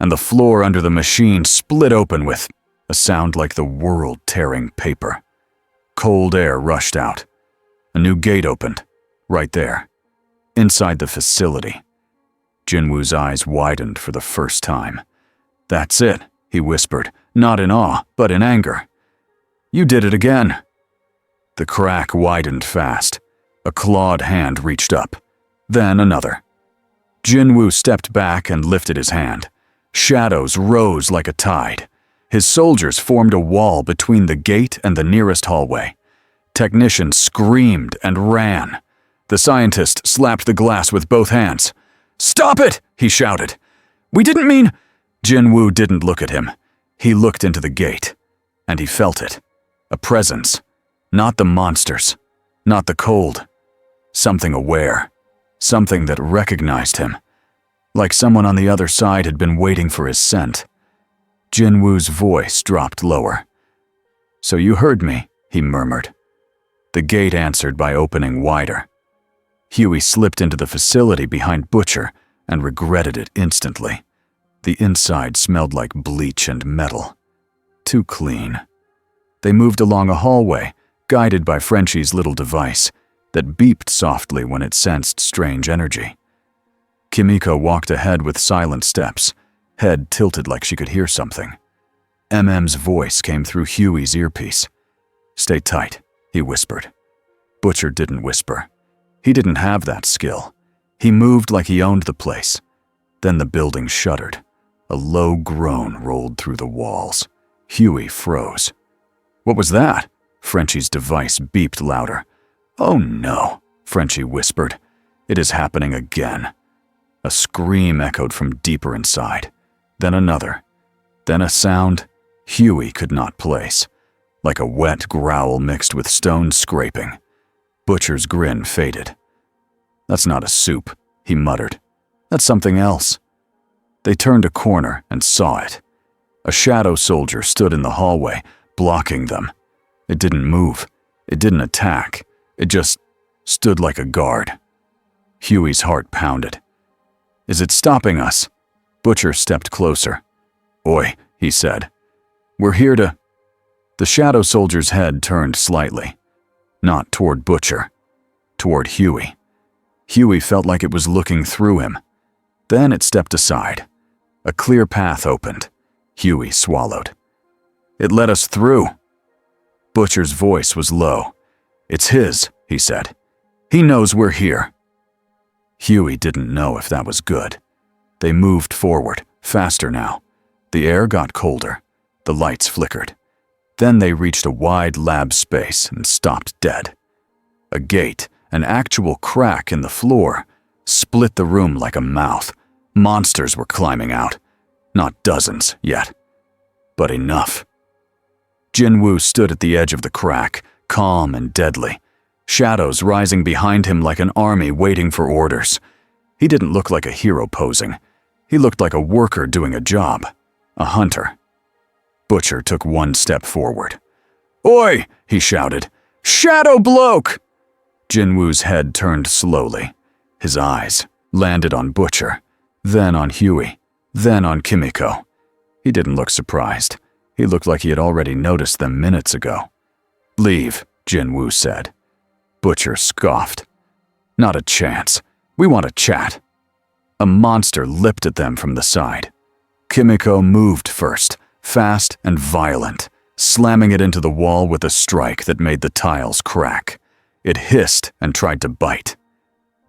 and the floor under the machine split open with a sound like the world tearing paper. Cold air rushed out. A new gate opened, right there, inside the facility. Jin-Woo's eyes widened for the first time. "That's it," he whispered, not in awe, but in anger. "You did it again." The crack widened fast. A clawed hand reached up. Then another. Jin-Woo stepped back and lifted his hand. Shadows rose like a tide. His soldiers formed a wall between the gate and the nearest hallway. Technicians screamed and ran. The scientist slapped the glass with both hands. "Stop it!" he shouted. "We didn't mean—" Jin-Woo didn't look at him. He looked into the gate, and he felt it. A presence. Not the monsters. Not the cold. Something aware. Something that recognized him. Like someone on the other side had been waiting for his scent. Jin-Woo's voice dropped lower. "So you heard me," he murmured. The gate answered by opening wider. Huey slipped into the facility behind Butcher and regretted it instantly. The inside smelled like bleach and metal. Too clean. They moved along a hallway, guided by Frenchie's little device that beeped softly when it sensed strange energy. Kimiko walked ahead with silent steps, head tilted like she could hear something. MM's voice came through Huey's earpiece. "Stay tight," he whispered. Butcher didn't whisper. He didn't have that skill. He moved like he owned the place. Then the building shuddered. A low groan rolled through the walls. Huey froze. "What was that?" Frenchie's device beeped louder. "Oh no," Frenchie whispered. "It is happening again." A scream echoed from deeper inside. Then another. Then a sound Huey could not place. like a wet growl mixed with stone scraping. Butcher's grin faded. "That's not a soup," he muttered. "That's something else." They turned a corner and saw it. A shadow soldier stood in the hallway, blocking them. It didn't move. It didn't attack. It just stood like a guard. Huey's heart pounded. "Is it stopping us?" Butcher stepped closer. "Oi," he said. "We're here to—" The shadow soldier's head turned slightly. Not toward Butcher. Toward Huey. Huey felt like it was looking through him. Then it stepped aside. A clear path opened. Huey swallowed. "It let us through." Butcher's voice was low. "It's his," he said. "He knows we're here." Huey didn't know if that was good. They moved forward, faster now. The air got colder. The lights flickered. Then they reached a wide lab space and stopped dead. A gate, an actual crack in the floor, split the room like a mouth. Monsters were climbing out. Not dozens yet, but enough. Jin-Woo stood at the edge of the crack, calm and deadly, shadows rising behind him like an army waiting for orders. He didn't look like a hero posing. He looked like a worker doing a job, a hunter. Butcher took one step forward. "Oi!" he shouted. "Shadow bloke!" Jin-Woo's head turned slowly. His eyes landed on Butcher, then on Huey, then on Kimiko. He didn't look surprised. He looked like he had already noticed them minutes ago. "Leave," Jin-Woo said. Butcher scoffed. "Not a chance. We want to chat." A monster leapt at them from the side. Kimiko moved first, fast and violent, slamming it into the wall with a strike that made the tiles crack. It hissed and tried to bite.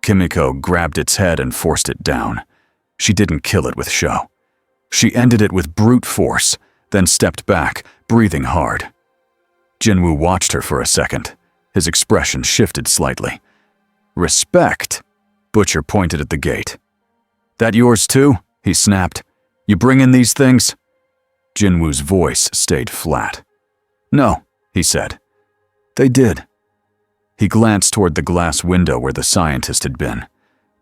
Kimiko grabbed its head and forced it down. She didn't kill it with show. She ended it with brute force, then stepped back, breathing hard. Jin-Woo watched her for a second. His expression shifted slightly. "Respect," Butcher pointed at the gate. "That yours too?" he snapped. "You bring in these things?" Jin-Woo's voice stayed flat. "No," he said. "They did." He glanced toward the glass window where the scientist had been.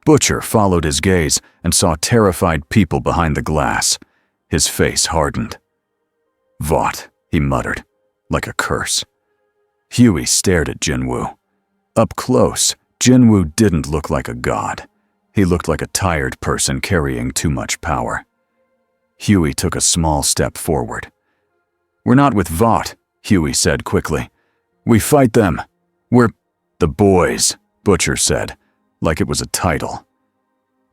Butcher followed his gaze and saw terrified people behind the glass. His face hardened. "Vought," he muttered, like a curse. Huey stared at Jin-Woo. Up close, Jin-Woo didn't look like a god. He looked like a tired person carrying too much power. Huey took a small step forward. "We're not with Vought," Huey said quickly. "We fight them. We're the boys," Butcher said, like it was a title.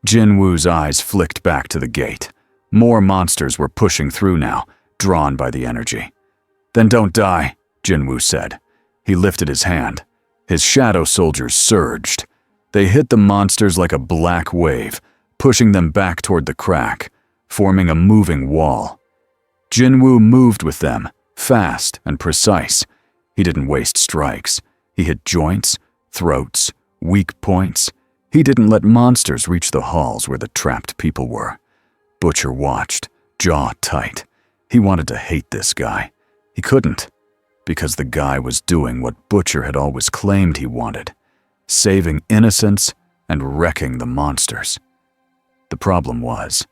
Jin-Woo's eyes flicked back to the gate. More monsters were pushing through now, drawn by the energy. "Then don't die," Jin-Woo said. He lifted his hand. His shadow soldiers surged. They hit the monsters like a black wave, pushing them back toward the crack, forming a moving wall. Jin-Woo moved with them, fast and precise. He didn't waste strikes. He hit joints, throats, weak points. He didn't let monsters reach the halls where the trapped people were. Butcher watched, jaw tight. He wanted to hate this guy. He couldn't, because the guy was doing what Butcher had always claimed he wanted, saving innocents and wrecking the monsters. The problem was,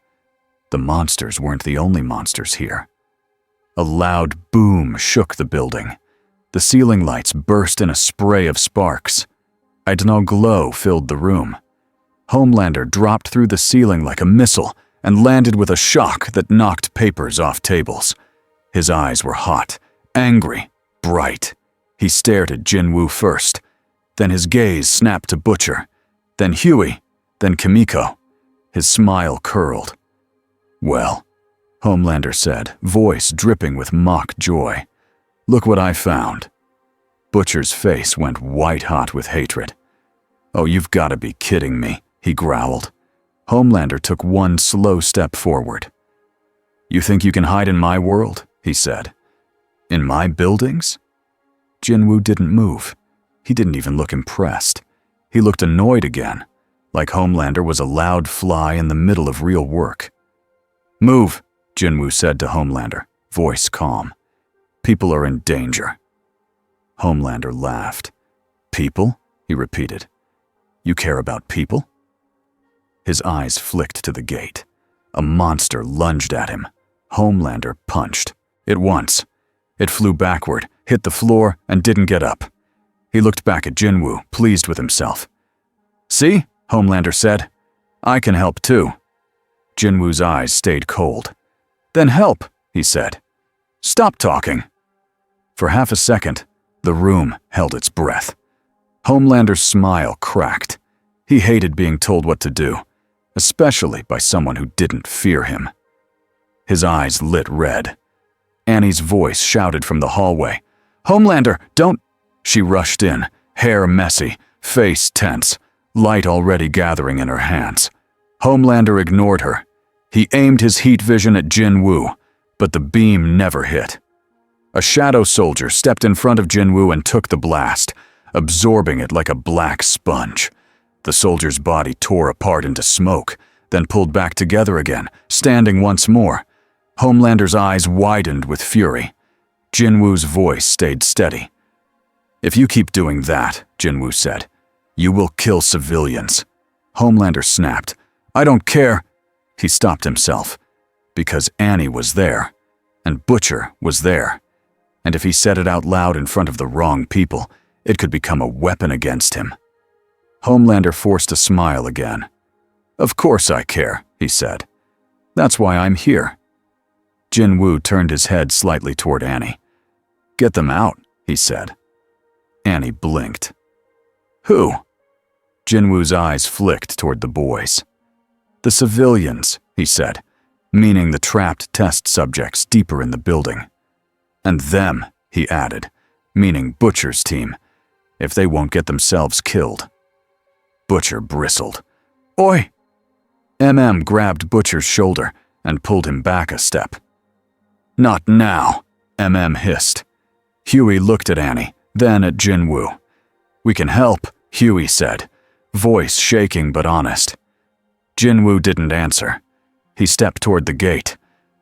the monsters weren't the only monsters here. A loud boom shook the building. The ceiling lights burst in a spray of sparks. Idnal glow filled the room. Homelander dropped through the ceiling like a missile and landed with a shock that knocked papers off tables. His eyes were hot, angry, bright. He stared at Jin-Woo first. Then his gaze snapped to Butcher. Then Huey. Then Kimiko. His smile curled. "Well," Homelander said, voice dripping with mock joy. "Look what I found." Butcher's face went white-hot with hatred. "Oh, you've got to be kidding me," he growled. Homelander took one slow step forward. "You think you can hide in my world?" he said. "In my buildings?" Jin-Woo didn't move. He didn't even look impressed. He looked annoyed again, like Homelander was a loud fly in the middle of real work. "Move," Jin-Woo said to Homelander, voice calm. People are in danger. Homelander laughed. People? He repeated. You care about people? His eyes flicked to the gate. A monster lunged at him. Homelander punched. It once. It flew backward, hit the floor, and didn't get up. He looked back at Jin-Woo, pleased with himself. See? Homelander said. I can help too. Jin-Woo's eyes stayed cold. Then help, he said. Stop talking. For half a second, the room held its breath. Homelander's smile cracked. He hated being told what to do, especially by someone who didn't fear him. His eyes lit red. Annie's voice shouted from the hallway. Homelander, don't... She rushed in, hair messy, face tense, light already gathering in her hands. Homelander ignored her. He aimed his heat vision at Jin-Woo, but the beam never hit. A shadow soldier stepped in front of Jin-Woo and took the blast, absorbing it like a black sponge. The soldier's body tore apart into smoke, then pulled back together again, standing once more. Homelander's eyes widened with fury. Jin-Woo's voice stayed steady. If you keep doing that, Jin-Woo said, you will kill civilians. Homelander snapped. I don't care. He stopped himself. Because Annie was there, and Butcher was there. And if he said it out loud in front of the wrong people, it could become a weapon against him. Homelander forced a smile again. Of course I care, he said. That's why I'm here. Jin-Woo turned his head slightly toward Annie. Get them out, he said. Annie blinked. Who? Jin-Woo's eyes flicked toward the boys. The civilians, he said, meaning the trapped test subjects deeper in the building. And them, he added, meaning Butcher's team, if they won't get themselves killed. Butcher bristled. Oi! MM grabbed Butcher's shoulder and pulled him back a step. Not now, MM hissed. Huey looked at Annie, then at Jin-Woo. We can help, Huey said, voice shaking but honest. Jin-Woo didn't answer. He stepped toward the gate.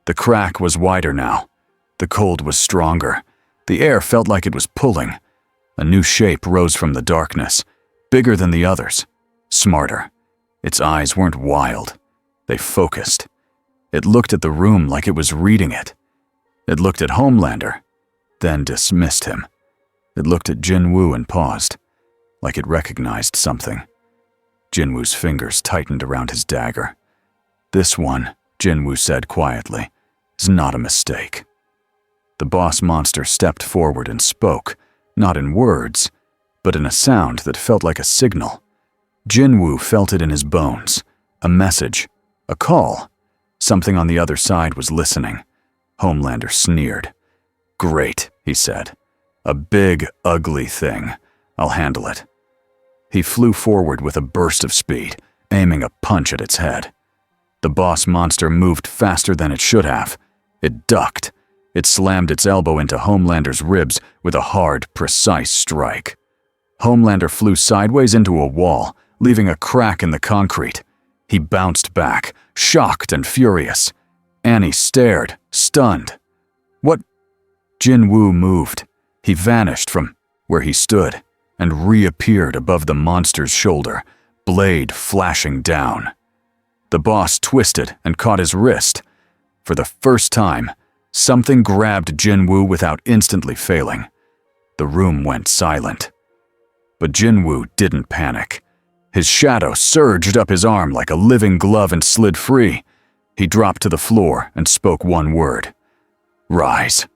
The crack was wider now. The cold was stronger. The air felt like it was pulling. A new shape rose from the darkness, bigger than the others, smarter. Its eyes weren't wild. They focused. It looked at the room like it was reading it. It looked at Homelander, then dismissed him. It looked at Jin-Woo and paused, like it recognized something. Jin-Woo's fingers tightened around his dagger. This one, Jin-Woo said quietly, is not a mistake. The boss monster stepped forward and spoke, not in words, but in a sound that felt like a signal. Jin-Woo felt it in his bones, a message, a call. Something on the other side was listening. Homelander sneered. Great, he said. A big, ugly thing. I'll handle it. He flew forward with a burst of speed, aiming a punch at its head. The boss monster moved faster than it should have. It ducked. It slammed its elbow into Homelander's ribs with a hard, precise strike. Homelander flew sideways into a wall, leaving a crack in the concrete. He bounced back, shocked and furious. Annie stared, stunned. What? Jin-Woo moved. He vanished from where he stood and reappeared above the monster's shoulder, blade flashing down. The boss twisted and caught his wrist. For the first time, something grabbed Jin-Woo without instantly failing. The room went silent. But Jin-Woo didn't panic. His shadow surged up his arm like a living glove and slid free. He dropped to the floor and spoke one word. Rise.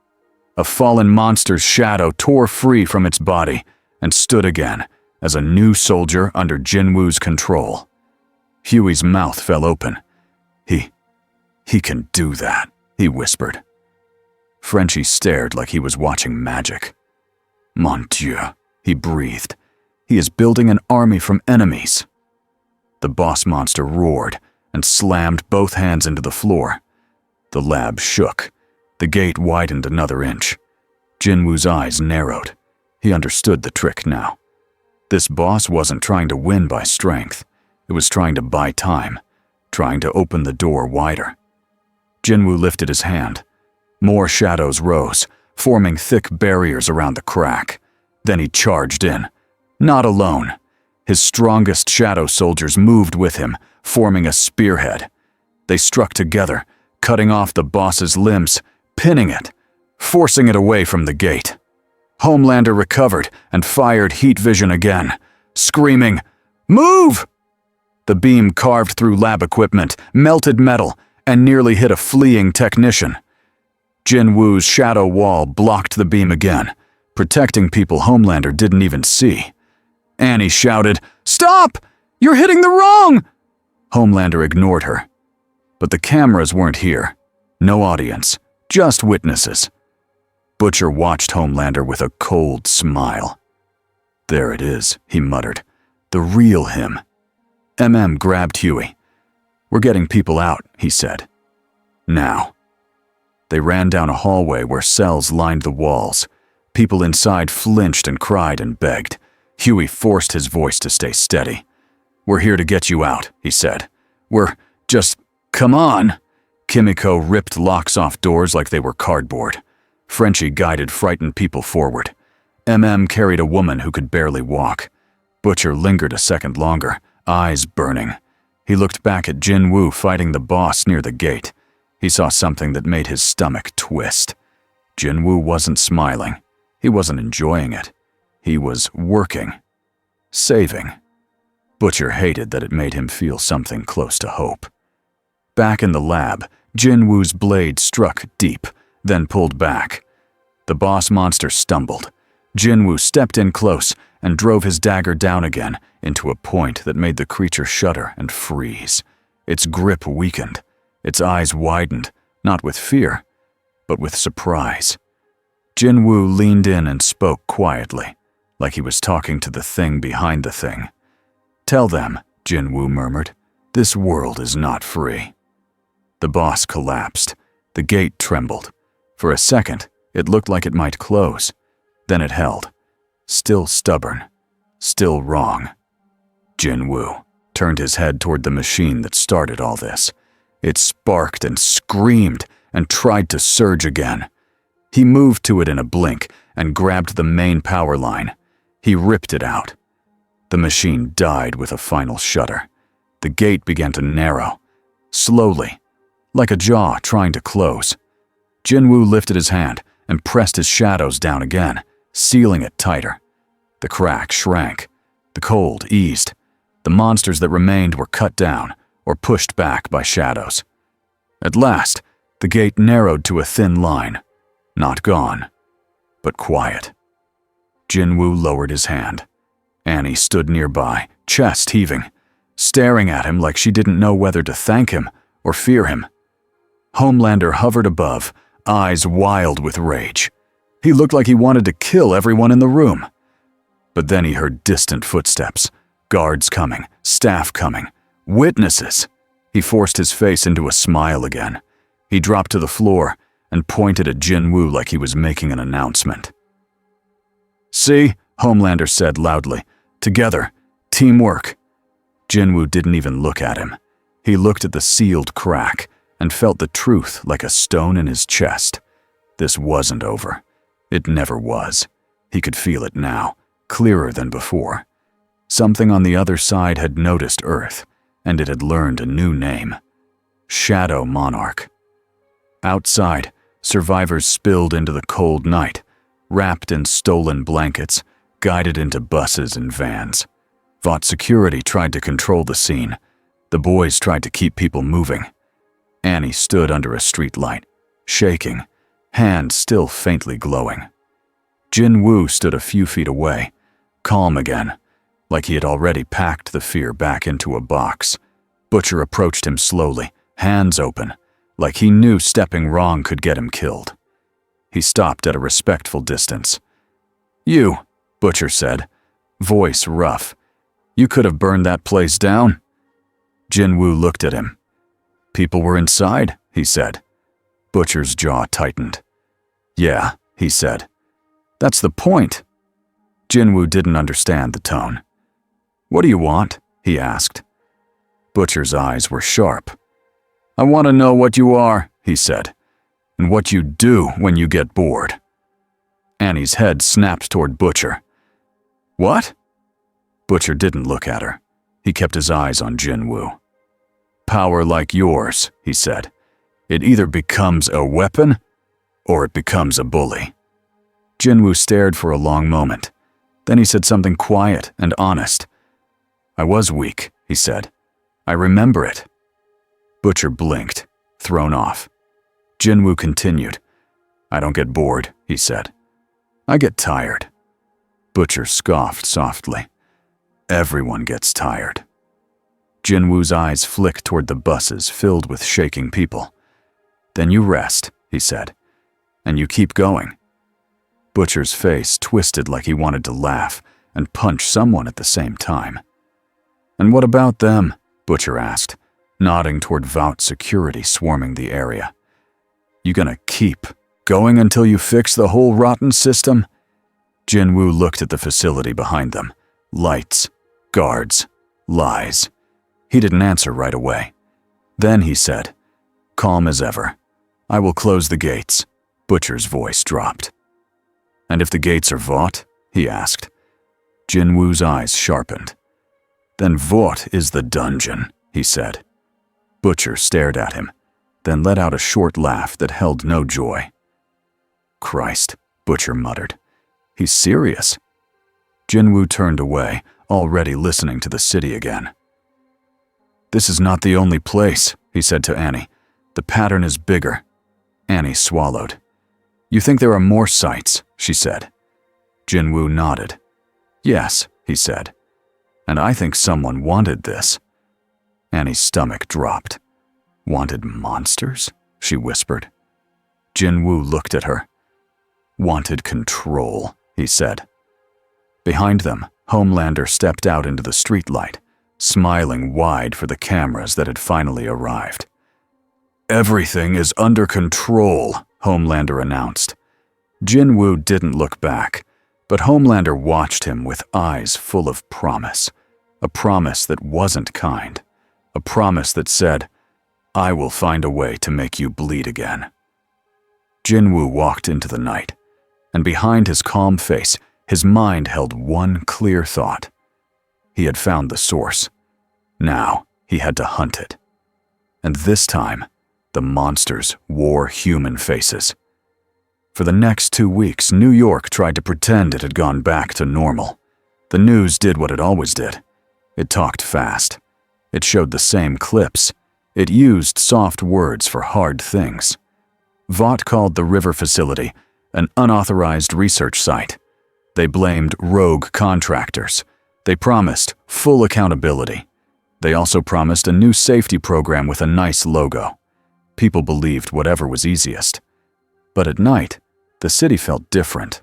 A fallen monster's shadow tore free from its body and stood again as a new soldier under Jin-Woo's control. Huey's mouth fell open. He can do that, he whispered. Frenchie stared like he was watching magic. Mon Dieu, he breathed. He is building an army from enemies. The boss monster roared and slammed both hands into the floor. The lab shook. The gate widened another inch. Jin-Woo's eyes narrowed. He understood the trick now. This boss wasn't trying to win by strength. It was trying to buy time, trying to open the door wider. Jin-Woo lifted his hand. More shadows rose, forming thick barriers around the crack. Then he charged in. Not alone. His strongest shadow soldiers moved with him, forming a spearhead. They struck together, cutting off the boss's limbs, pinning it, forcing it away from the gate. Homelander recovered and fired heat vision again, screaming, "Move!" The beam carved through lab equipment, melted metal, and nearly hit a fleeing technician. Jin-Woo's shadow wall blocked the beam again, protecting people Homelander didn't even see. Annie shouted, "Stop! You're hitting the wrong!" Homelander ignored her. But the cameras weren't here. No audience, just witnesses. Butcher watched Homelander with a cold smile. "There it is," he muttered. "The real him." Grabbed Huey. "We're getting people out," he said. "Now." They ran down a hallway where cells lined the walls. People inside flinched and cried and begged. Huey forced his voice to stay steady. "We're here to get you out," he said. Come on." Kimiko ripped locks off doors like they were cardboard. Frenchie guided frightened people forward. Carried a woman who could barely walk. Butcher lingered a second longer, eyes burning. He looked back at Jin-Woo fighting the boss near the gate. He saw something that made his stomach twist. Jin-Woo wasn't smiling. He wasn't enjoying it. He was working. Saving. Butcher hated that it made him feel something close to hope. Back in the lab, Jin-Woo's blade struck deep, then pulled back. The boss monster stumbled. Jin-Woo stepped in close and drove his dagger down again into a point that made the creature shudder and freeze. Its grip weakened. Its eyes widened, not with fear, but with surprise. Jin-Woo leaned in and spoke quietly, like he was talking to the thing behind the thing. "Tell them," Jin-Woo murmured, "this world is not free." The boss collapsed. The gate trembled. For a second, it looked like it might close. Then it held. Still stubborn. Still wrong. Jin-Woo turned his head toward the machine that started all this. It sparked and screamed and tried to surge again. He moved to it in a blink and grabbed the main power line. He ripped it out. The machine died with a final shudder. The gate began to narrow. Slowly. Like a jaw trying to close. Jin-Woo lifted his hand and pressed his shadows down again, sealing it tighter. The crack shrank. The cold eased. The monsters that remained were cut down or pushed back by shadows. At last, the gate narrowed to a thin line. Not gone, but quiet. Jin-Woo lowered his hand. Annie stood nearby, chest heaving, staring at him like she didn't know whether to thank him or fear him. Homelander hovered above, eyes wild with rage. He looked like he wanted to kill everyone in the room. But then he heard distant footsteps, guards coming, staff coming, witnesses. He forced his face into a smile again. He dropped to the floor and pointed at Jin-Woo like he was making an announcement. "See?" Homelander said loudly. "Together. Teamwork." Jin-Woo didn't even look at him. He looked at the sealed crack and felt the truth like a stone in his chest. This wasn't over. It never was. He could feel it now, clearer than before. Something on the other side had noticed Earth, and it had learned a new name. Shadow Monarch. Outside, survivors spilled into the cold night, wrapped in stolen blankets, guided into buses and vans. Vought security tried to control the scene. The boys tried to keep people moving. Annie stood under a street light, shaking, hands still faintly glowing. Jin-Woo stood a few feet away, calm again, like he had already packed the fear back into a box. Butcher approached him slowly, hands open, like he knew stepping wrong could get him killed. He stopped at a respectful distance. "You," Butcher said, voice rough. "You could have burned that place down." Jin-Woo looked at him. "People were inside," he said. Butcher's jaw tightened. "Yeah," he said. "That's the point." Jin-Woo didn't understand the tone. "What do you want?" he asked. Butcher's eyes were sharp. "I want to know what you are," he said, "and what you do when you get bored." Annie's head snapped toward Butcher. What? Butcher didn't look at her. He kept his eyes on Jin-Woo. Power like yours, he said. It either becomes a weapon, or it becomes a bully. Jin-Woo stared for a long moment. Then he said something quiet and honest. I was weak, he said. I remember it. Butcher blinked, thrown off. Jin-Woo continued. I don't get bored, he said. I get tired. Butcher scoffed softly. Everyone gets tired. Jin-Woo's eyes flicked toward the buses filled with shaking people. Then you rest, he said, and you keep going. Butcher's face twisted like he wanted to laugh and punch someone at the same time. And what about them? Butcher asked, nodding toward Vault security swarming the area. You gonna keep going until you fix the whole rotten system? Jin-Woo looked at the facility behind them. Lights, guards, lies. He didn't answer right away. Then he said, calm as ever. I will close the gates. Butcher's voice dropped. And if the gates are Vought? He asked. Jin-Woo's eyes sharpened. Then Vought is the dungeon, he said. Butcher stared at him, then let out a short laugh that held no joy. Christ, Butcher muttered. He's serious. Jin-Woo turned away, already listening to the city again. This is not the only place, he said to Annie. The pattern is bigger. Annie swallowed. You think there are more sites, she said. Jin-Woo nodded. Yes, he said. And I think someone wanted this. Annie's stomach dropped. Wanted monsters? She whispered. Jin-Woo looked at her. Wanted control, he said. Behind them, Homelander stepped out into the streetlight, smiling wide for the cameras that had finally arrived. Everything is under control, Homelander announced. Jin-Woo didn't look back, but Homelander watched him with eyes full of promise. A promise that wasn't kind. A promise that said, I will find a way to make you bleed again. Jin-Woo walked into the night, and behind his calm face, his mind held one clear thought. He had found the source. Now he had to hunt it. And this time, the monsters wore human faces. For the next 2 weeks, New York tried to pretend it had gone back to normal. The news did what it always did. It talked fast. It showed the same clips. It used soft words for hard things. Vought called the river facility an unauthorized research site. They blamed rogue contractors. They promised full accountability. They also promised a new safety program with a nice logo. People believed whatever was easiest. But at night, the city felt different.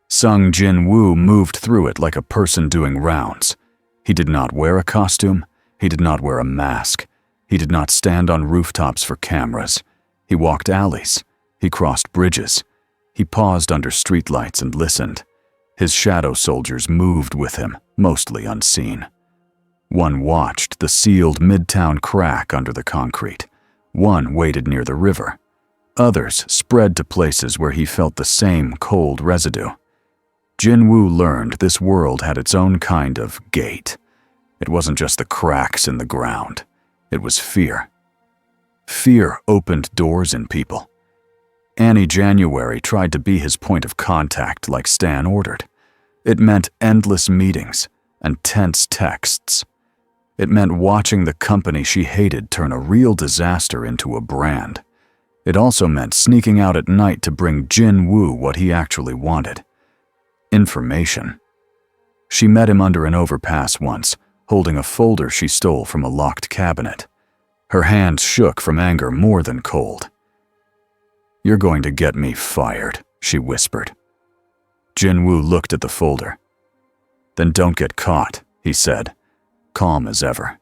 Sung Jin-Woo moved through it like a person doing rounds. He did not wear a costume. He did not wear a mask. He did not stand on rooftops for cameras. He walked alleys. He crossed bridges. He paused under streetlights and listened. His shadow soldiers moved with him, mostly unseen. One watched the sealed midtown crack under the concrete. One waited near the river. Others spread to places where he felt the same cold residue. Jin-Woo learned this world had its own kind of gate. It wasn't just the cracks in the ground. It was fear. Fear opened doors in people. Annie January tried to be his point of contact like Stan ordered. It meant endless meetings and tense texts. It meant watching the company she hated turn a real disaster into a brand. It also meant sneaking out at night to bring Jin-Woo what he actually wanted. Information. She met him under an overpass once, holding a folder she stole from a locked cabinet. Her hands shook from anger more than cold. You're going to get me fired, she whispered. Jin-Woo looked at the folder. Then don't get caught, he said, calm as ever.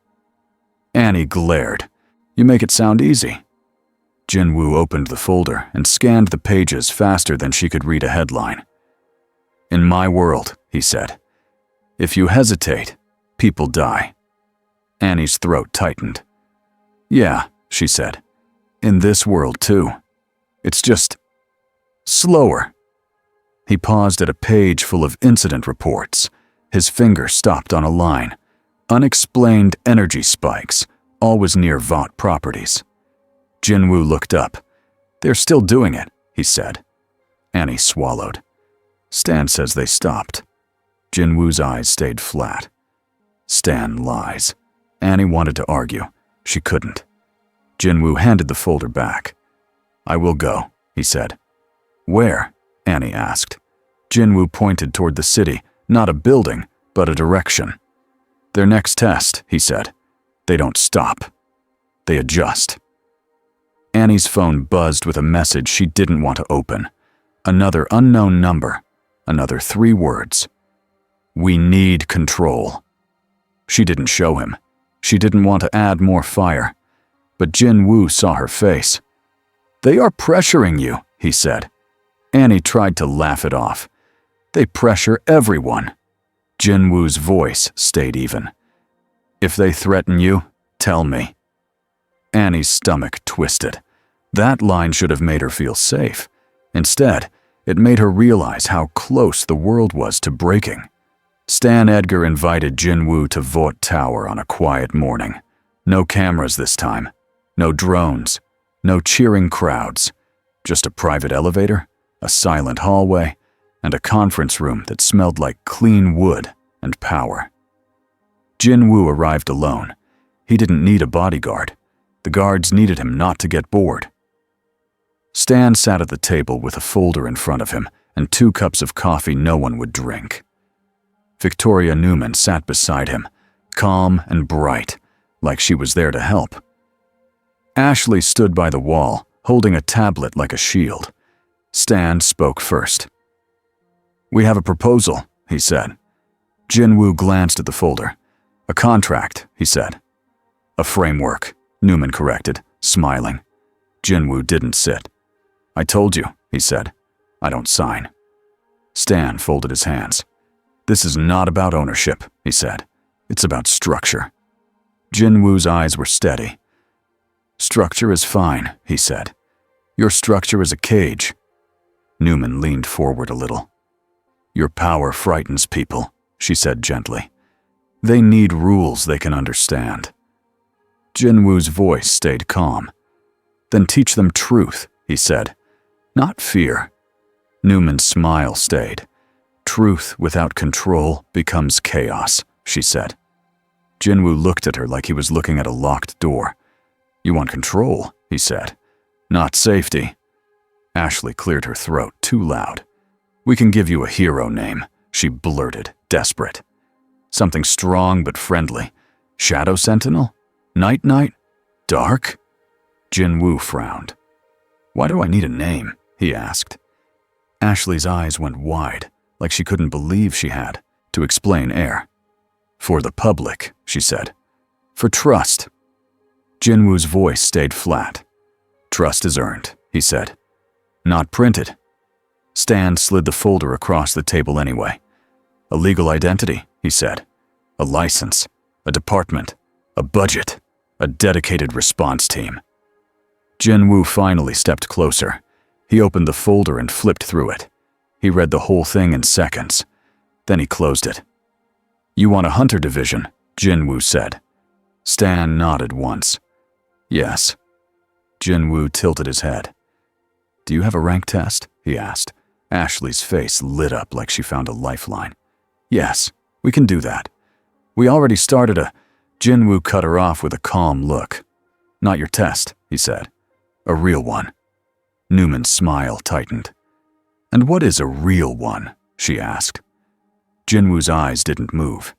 Annie glared. You make it sound easy. Jin-Woo opened the folder and scanned the pages faster than she could read a headline. In my world, he said, if you hesitate, people die. Annie's throat tightened. Yeah, she said, in this world too. It's just slower. He paused at a page full of incident reports. His finger stopped on a line. Unexplained energy spikes, always near Vought properties. Jin-Woo looked up. "They're still doing it," he said. Annie swallowed. "Stan says they stopped." Jin-Woo's eyes stayed flat. "Stan lies." Annie wanted to argue. She couldn't. Jin-Woo handed the folder back. "I will go," he said. "Where?" Annie asked. Jin-Woo pointed toward the city, not a building, but a direction. "Their next test," he said. "They don't stop. They adjust." Annie's phone buzzed with a message she didn't want to open. Another unknown number. Another 3 words. "We need control." She didn't show him. She didn't want to add more fire. But Jin-Woo saw her face. "They are pressuring you," he said. Annie tried to laugh it off. "They pressure everyone." Jin-Woo's voice stayed even. "If they threaten you, tell me." Annie's stomach twisted. That line should have made her feel safe. Instead, it made her realize how close the world was to breaking. Stan Edgar invited Jin-Woo to Vought Tower on a quiet morning. No cameras this time. No drones. No cheering crowds. Just a private elevator, a silent hallway, and a conference room that smelled like clean wood and power. Jin-Woo arrived alone. He didn't need a bodyguard. The guards needed him not to get bored. Stan sat at the table with a folder in front of him and 2 cups of coffee no one would drink. Victoria Newman sat beside him, calm and bright, like she was there to help. Ashley stood by the wall, holding a tablet like a shield. Stan spoke first. "We have a proposal," he said. Jin-Woo glanced at the folder. "A contract," he said. "A framework," Newman corrected, smiling. Jin-Woo didn't sit. "I told you," he said. "I don't sign." Stan folded his hands. "This is not about ownership," he said. "It's about structure." Jin-Woo's eyes were steady. "Structure is fine," he said. "Your structure is a cage." Newman leaned forward a little. "Your power frightens people," she said gently. "They need rules they can understand." Jin-Woo's voice stayed calm. "Then teach them truth," he said. "Not fear." Newman's smile stayed. "Truth without control becomes chaos," she said. Jin-Woo looked at her like he was looking at a locked door. "You want control," he said. "Not safety." Ashley cleared her throat too loud. "We can give you a hero name," she blurted, desperate. "Something strong but friendly. Shadow Sentinel? Night-Night? Dark?" Jin-Woo frowned. "Why do I need a name?" he asked. Ashley's eyes went wide, like she couldn't believe she had to explain air. "For the public," she said. "For trust." Jin-Woo's voice stayed flat. "Trust is earned," he said. "Not printed." Stan slid the folder across the table anyway. "A legal identity," he said. "A license, a department, a budget, a dedicated response team." Jin-Woo finally stepped closer. He opened the folder and flipped through it. He read the whole thing in seconds. Then he closed it. "You want a hunter division," Jin-Woo said. Stan nodded once. "Yes." Jin-Woo tilted his head. "Do you have a rank test?" he asked. Ashley's face lit up like she found a lifeline. "Yes, we can do that. We already started a—" Jin-Woo cut her off with a calm look. "Not your test," he said. "A real one." Newman's smile tightened. "And what is a real one?" she asked. Jin-Woo's eyes didn't move.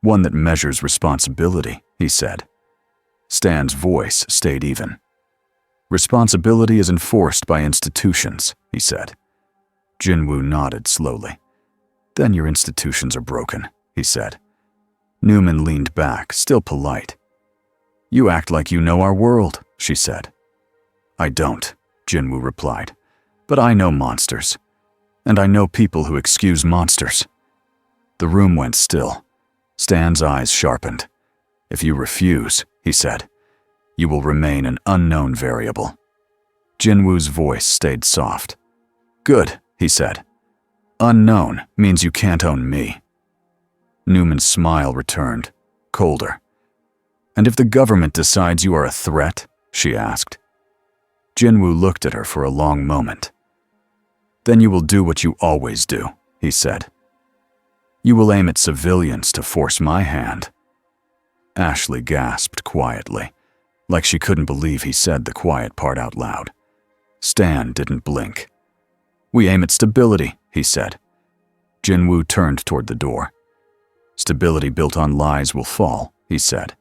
"One that measures responsibility," he said. Stan's voice stayed even. "Responsibility is enforced by institutions," he said. Jin-Woo nodded slowly. "Then your institutions are broken," he said. Newman leaned back, still polite. "You act like you know our world," she said. "I don't," Jin-Woo replied. "But I know monsters. And I know people who excuse monsters." The room went still. Stan's eyes sharpened. "If you refuse," he said, "you will remain an unknown variable." Jin-Woo's voice stayed soft. "Good," he said. Unknown means you can't own me. Newman's smile returned, colder. And if the government decides you are a threat? She asked. Jin-Woo looked at her for a long moment. Then you will do what you always do, he said. You will aim at civilians to force my hand. Ashley gasped quietly, like she couldn't believe he said the quiet part out loud. Stan didn't blink. We aim at stability, he said. Jin-Woo turned toward the door. Stability built on lies will fall, he said.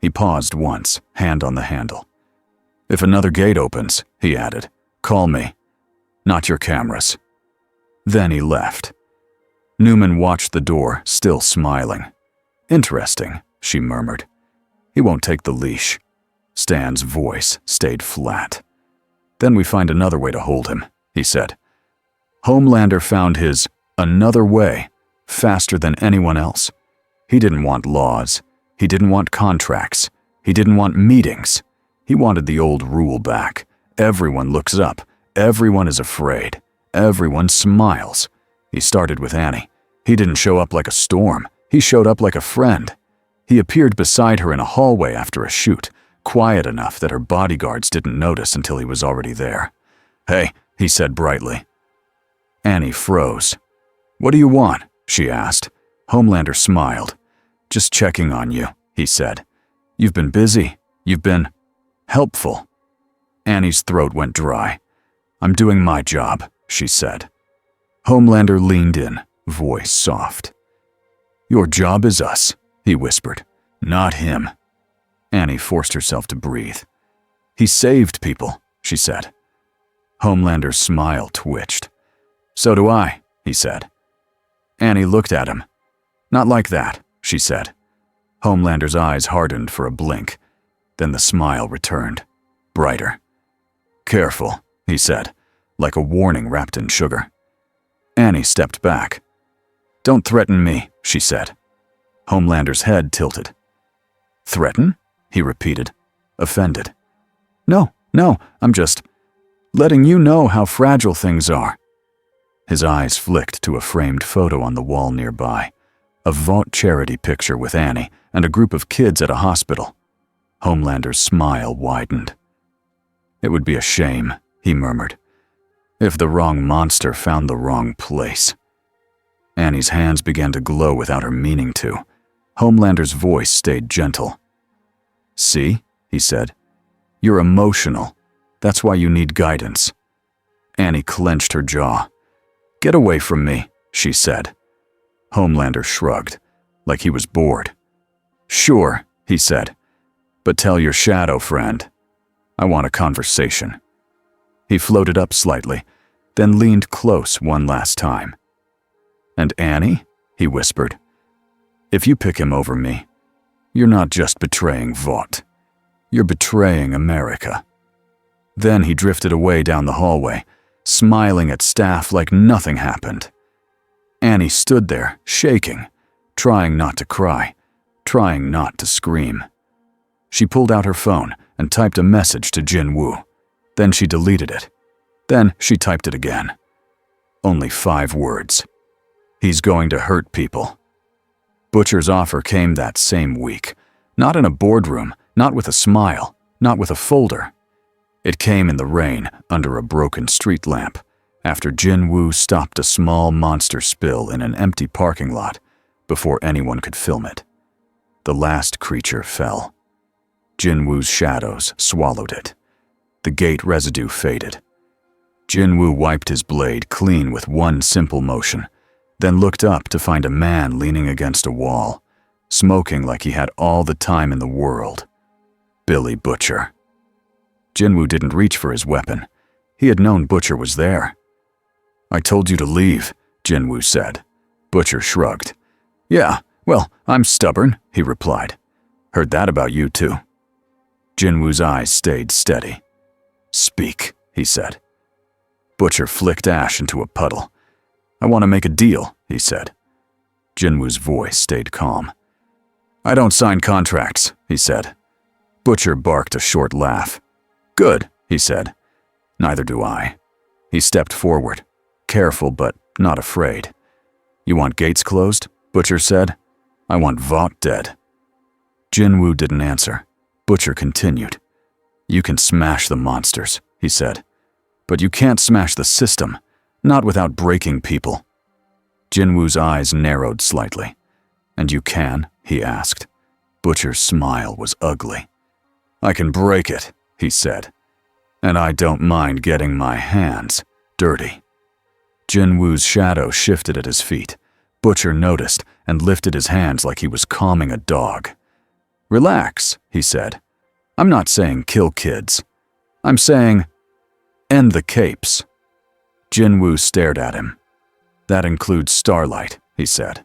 He paused once, hand on the handle. If another gate opens, he added, call me. Not your cameras. Then he left. Newman watched the door, still smiling. Interesting, she murmured. He won't take the leash. Stan's voice stayed flat. Then we find another way to hold him, he said. Homelander found his another way faster than anyone else. He didn't want laws. He didn't want contracts. He didn't want meetings. He wanted the old rule back. Everyone looks up. Everyone is afraid. Everyone smiles. He started with Annie. He didn't show up like a storm. He showed up like a friend. He appeared beside her in a hallway after a shoot, quiet enough that her bodyguards didn't notice until he was already there. Hey, he said brightly. Annie froze. What do you want? She asked. Homelander smiled. Just checking on you, he said. You've been busy. You've been helpful. Annie's throat went dry. I'm doing my job, she said. Homelander leaned in, voice soft. Your job is us, he whispered. Not him. Annie forced herself to breathe. He saved people, she said. Homelander's smile twitched. So do I, he said. Annie looked at him. Not like that, she said. Homelander's eyes hardened for a blink. Then the smile returned, brighter. Careful, he said, like a warning wrapped in sugar. Annie stepped back. Don't threaten me, she said. Homelander's head tilted. Threaten? He repeated, offended. No, I'm just letting you know how fragile things are. His eyes flicked to a framed photo on the wall nearby, a Vought charity picture with Annie and a group of kids at a hospital. Homelander's smile widened. It would be a shame, he murmured, if the wrong monster found the wrong place. Annie's hands began to glow without her meaning to. Homelander's voice stayed gentle. See, he said, you're emotional. That's why you need guidance. Annie clenched her jaw. Get away from me, she said. Homelander shrugged, like he was bored. Sure, he said, but tell your shadow friend. I want a conversation. He floated up slightly, then leaned close one last time. And Annie? He whispered. If you pick him over me, you're not just betraying Vought. You're betraying America. Then he drifted away down the hallway, smiling at staff like nothing happened. Annie stood there, shaking, trying not to cry, trying not to scream. She pulled out her phone and typed a message to Jin-Woo. Then she deleted it. Then she typed it again. Only 5 words. He's going to hurt people. Butcher's offer came that same week. Not in a boardroom, not with a smile, not with a folder. It came in the rain under a broken street lamp after Jin-Woo stopped a small monster spill in an empty parking lot before anyone could film it. The last creature fell. Jin-Woo's shadows swallowed it. The gate residue faded. Jin-Woo wiped his blade clean with one simple motion, then looked up to find a man leaning against a wall, smoking like he had all the time in the world. Billy Butcher. Jin-Woo didn't reach for his weapon. He had known Butcher was there. I told you to leave, Jin-Woo said. Butcher shrugged. Yeah, well, I'm stubborn, he replied. Heard that about you too. Jin-Woo's eyes stayed steady. Speak, he said. Butcher flicked ash into a puddle. I want to make a deal, he said. Jin-Woo's voice stayed calm. I don't sign contracts, he said. Butcher barked a short laugh. Good, he said. Neither do I. He stepped forward, careful but not afraid. "You want gates closed?" Butcher said. "I want Vought dead." Jin-Woo didn't answer. Butcher continued. "You can smash the monsters," he said. "But you can't smash the system, not without breaking people." Jin-Woo's eyes narrowed slightly. "And you can?" he asked. Butcher's smile was ugly. "I can break it," he said. "And I don't mind getting my hands dirty." Jin-Woo's shadow shifted at his feet. Butcher noticed and lifted his hands like he was calming a dog. "Relax," he said. "I'm not saying kill kids. I'm saying end the capes." Jin-Woo stared at him. "That includes Starlight," he said.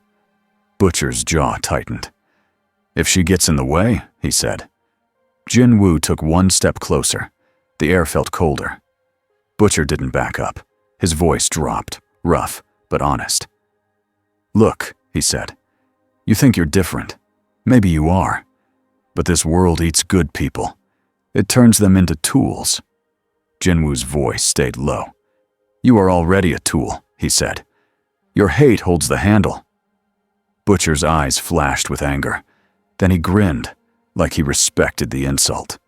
Butcher's jaw tightened. "If she gets in the way," he said. Jin-Woo took one step closer. The air felt colder. Butcher didn't back up. His voice dropped, rough but honest. "Look," he said. "You think you're different. Maybe you are. But this world eats good people. It turns them into tools." Jin-Woo's voice stayed low. "You are already a tool," he said. "Your hate holds the handle." Butcher's eyes flashed with anger. Then he grinned, like he respected the insult.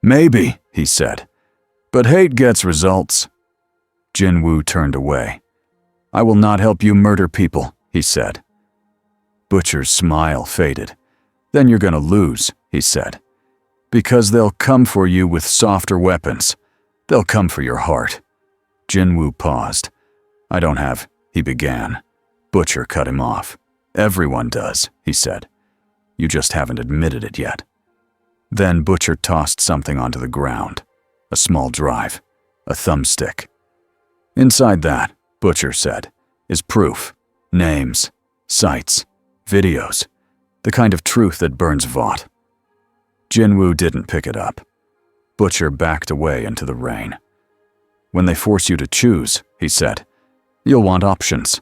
"Maybe," he said. "But hate gets results." Jin-Woo turned away. "I will not help you murder people," he said. Butcher's smile faded. "Then you're gonna lose," he said. "Because they'll come for you with softer weapons. They'll come for your heart." Jin-Woo paused. "I don't have," he began. Butcher cut him off. "Everyone does," he said. "You just haven't admitted it yet." Then Butcher tossed something onto the ground. A small drive. A thumbstick. "Inside that," Butcher said, "is proof. Names. Sites. Videos. The kind of truth that burns Vought." Jin-Woo didn't pick it up. Butcher backed away into the rain. "When they force you to choose," he said, "you'll want options."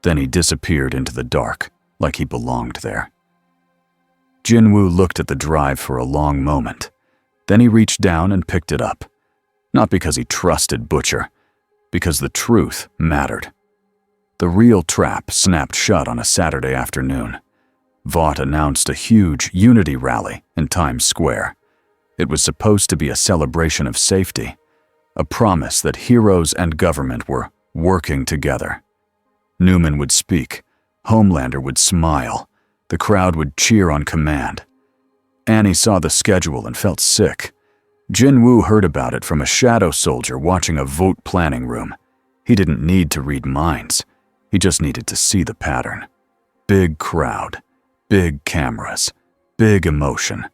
Then he disappeared into the dark, like he belonged there. Jin-Woo looked at the drive for a long moment. Then he reached down and picked it up. Not because he trusted Butcher, because the truth mattered. The real trap snapped shut on a Saturday afternoon. Vought announced a huge unity rally in Times Square. It was supposed to be a celebration of safety, a promise that heroes and government were working together. Newman would speak, Homelander would smile, the crowd would cheer on command. Annie saw the schedule and felt sick. Jin-Woo heard about it from a shadow soldier watching a vote planning room. He didn't need to read minds. He just needed to see the pattern. Big crowd, big cameras, big emotion.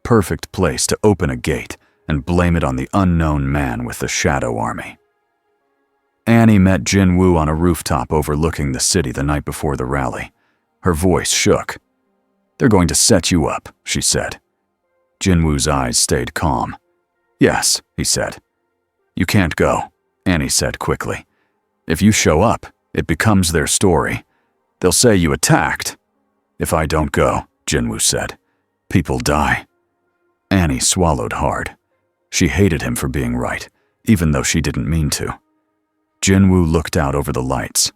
Perfect place to open a gate and blame it on the unknown man with the shadow army. Annie met Jin-Woo on a rooftop overlooking the city the night before the rally. Her voice shook. "They're going to set you up," she said. Jin-Woo's eyes stayed calm. "Yes," he said. "You can't go," Annie said quickly. "If you show up, it becomes their story. They'll say you attacked." "If I don't go," Jin-Woo said, "people die." Annie swallowed hard. She hated him for being right, even though she didn't mean to. Jin-Woo looked out over the lights.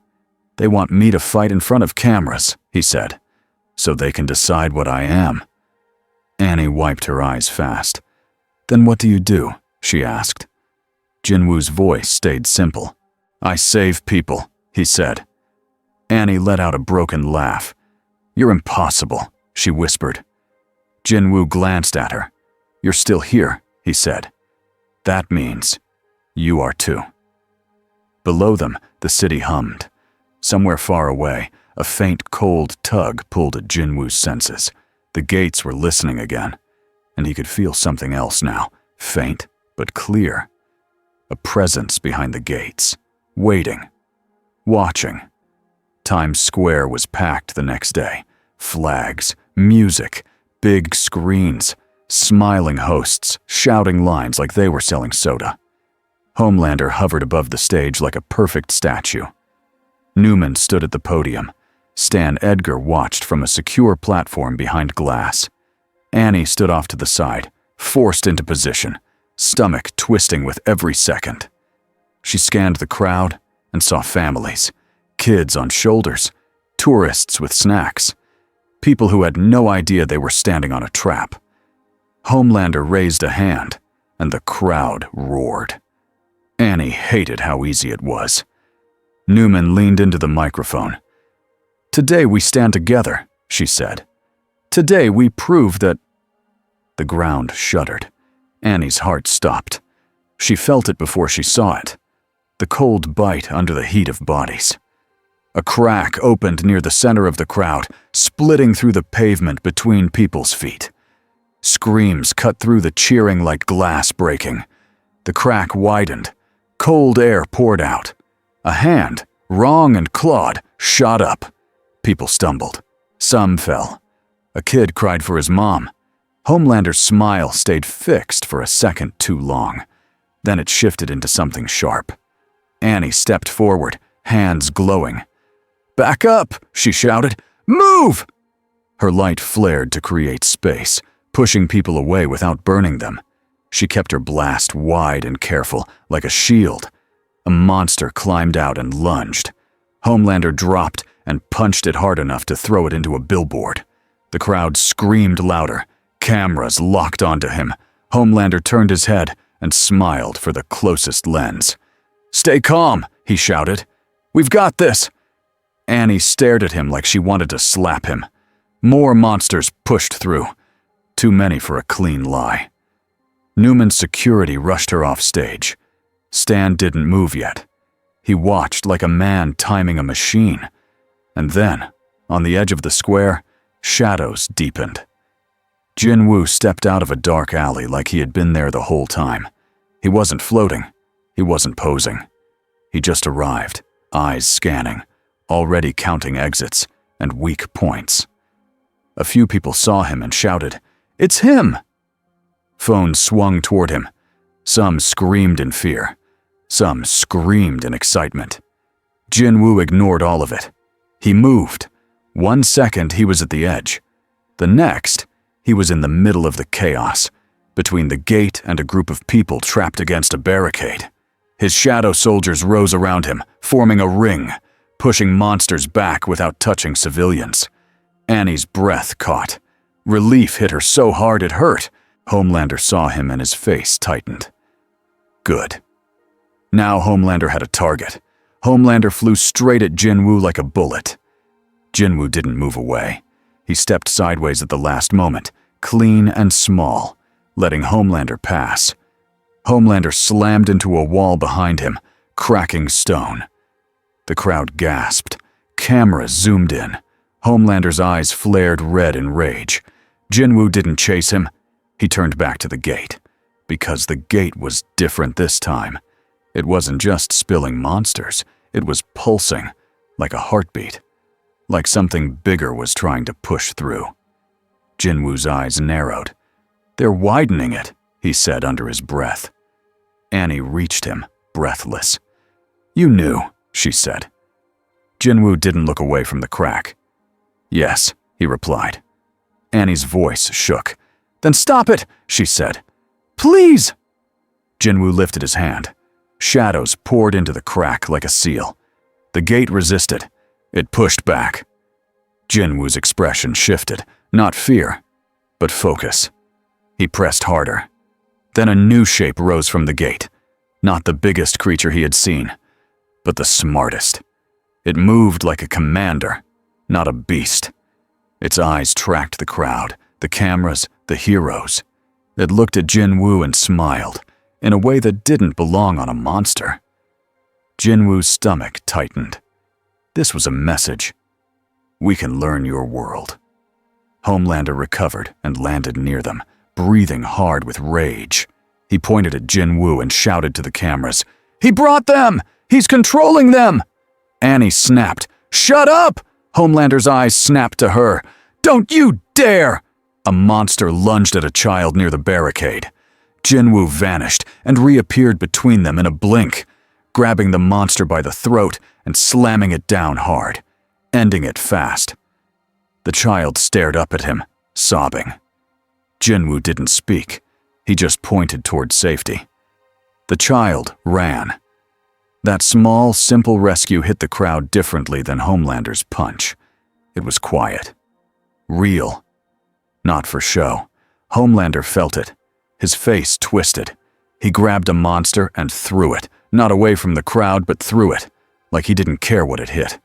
"They want me to fight in front of cameras," he said, "so they can decide what I am." Annie wiped her eyes fast. "Then what do you do?" she asked. Jin-Woo's voice stayed simple. "I save people," he said. Annie let out a broken laugh. "You're impossible," she whispered. Jin-Woo glanced at her. "You're still here," he said. "That means you are too." Below them, the city hummed. Somewhere far away, a faint, cold tug pulled at Jin-Woo's senses. The gates were listening again, and he could feel something else now, faint but clear. A presence behind the gates, waiting, watching. Times Square was packed the next day. Flags, music, big screens, smiling hosts, shouting lines like they were selling soda. Homelander hovered above the stage like a perfect statue. Newman stood at the podium. Stan Edgar watched from a secure platform behind glass. Annie stood off to the side, forced into position, stomach twisting with every second. She scanned the crowd and saw families, Kids on shoulders, tourists with snacks, people who had no idea they were standing on a trap. Homelander raised a hand, and the crowd roared. Annie hated how easy it was. Newman leaned into the microphone. "Today we stand together," she said. "Today we prove that—" The ground shuddered. Annie's heart stopped. She felt it before she saw it. The cold bite under the heat of bodies. A crack opened near the center of the crowd, splitting through the pavement between people's feet. Screams cut through the cheering like glass breaking. The crack widened. Cold air poured out. A hand, wrong and clawed, shot up. People stumbled. Some fell. A kid cried for his mom. Homelander's smile stayed fixed for a second too long. Then it shifted into something sharp. Annie stepped forward, hands glowing. "Back up!" she shouted. "Move!" Her light flared to create space, pushing people away without burning them. She kept her blast wide and careful, like a shield. A monster climbed out and lunged. Homelander dropped and punched it hard enough to throw it into a billboard. The crowd screamed louder. Cameras locked onto him. Homelander turned his head and smiled for the closest lens. "Stay calm," he shouted. "We've got this." Annie stared at him like she wanted to slap him. More monsters pushed through. Too many for a clean lie. Newman's security rushed her off stage. Stan didn't move yet. He watched like a man timing a machine. And then, on the edge of the square, shadows deepened. Jin-Woo stepped out of a dark alley like he had been there the whole time. He wasn't floating. He wasn't posing. He just arrived, eyes scanning, already counting exits and weak points. A few people saw him and shouted, "It's him!" Phones swung toward him. Some screamed in fear. Some screamed in excitement. Jin-Woo ignored all of it. He moved. 1 second he was at the edge. The next, he was in the middle of the chaos, between the gate and a group of people trapped against a barricade. His shadow soldiers rose around him, forming a ring, pushing monsters back without touching civilians. Annie's breath caught. Relief hit her so hard it hurt. Homelander saw him and his face tightened. Good. Now Homelander had a target. Homelander flew straight at Jin-Woo like a bullet. Jin-Woo didn't move away. He stepped sideways at the last moment, clean and small, letting Homelander pass. Homelander slammed into a wall behind him, cracking stone. The crowd gasped. Cameras zoomed in. Homelander's eyes flared red in rage. Jin-Woo didn't chase him. He turned back to the gate. Because the gate was different this time. It wasn't just spilling monsters. It was pulsing, like a heartbeat. Like something bigger was trying to push through. Jin-Woo's eyes narrowed. "They're widening it," he said under his breath. Annie reached him, breathless. "You knew," she said. Jin-Woo didn't look away from the crack. "Yes," he replied. Annie's voice shook. "Then stop it," she said. "Please!" Jin-Woo lifted his hand. Shadows poured into the crack like a seal. The gate resisted. It pushed back. Jin-Woo's expression shifted, not fear, but focus. He pressed harder. Then a new shape rose from the gate. Not the biggest creature he had seen, but the smartest. It moved like a commander, not a beast. Its eyes tracked the crowd, the cameras, the heroes. It looked at Jin-Woo and smiled, in a way that didn't belong on a monster. Jin-Woo's stomach tightened. This was a message. We can learn your world. Homelander recovered and landed near them, breathing hard with rage. He pointed at Jin-Woo and shouted to the cameras, "He brought them! He's controlling them!" Annie snapped. "Shut up!" Homelander's eyes snapped to her. "Don't you dare!" A monster lunged at a child near the barricade. Jin-Woo vanished and reappeared between them in a blink, grabbing the monster by the throat and slamming it down hard, ending it fast. The child stared up at him, sobbing. Jin-Woo didn't speak. He just pointed toward safety. The child ran. That small, simple rescue hit the crowd differently than Homelander's punch. It was quiet. Real. Not for show. Homelander felt it. His face twisted. He grabbed a monster and threw it, not away from the crowd, but threw it, like he didn't care what it hit.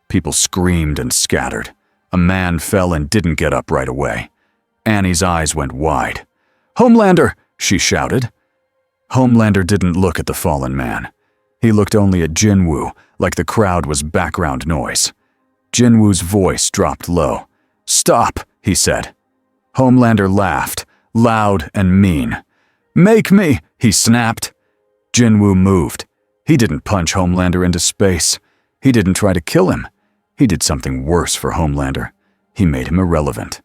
People screamed and scattered. A man fell and didn't get up right away. Annie's eyes went wide. "Homelander!" she shouted. Homelander didn't look at the fallen man. He looked only at Jin-Woo, like the crowd was background noise. Jin-Woo's voice dropped low. "Stop," he said. Homelander laughed, loud and mean. "Make me," he snapped. Jin-Woo moved. He didn't punch Homelander into space. He didn't try to kill him. He did something worse for Homelander. He made him irrelevant.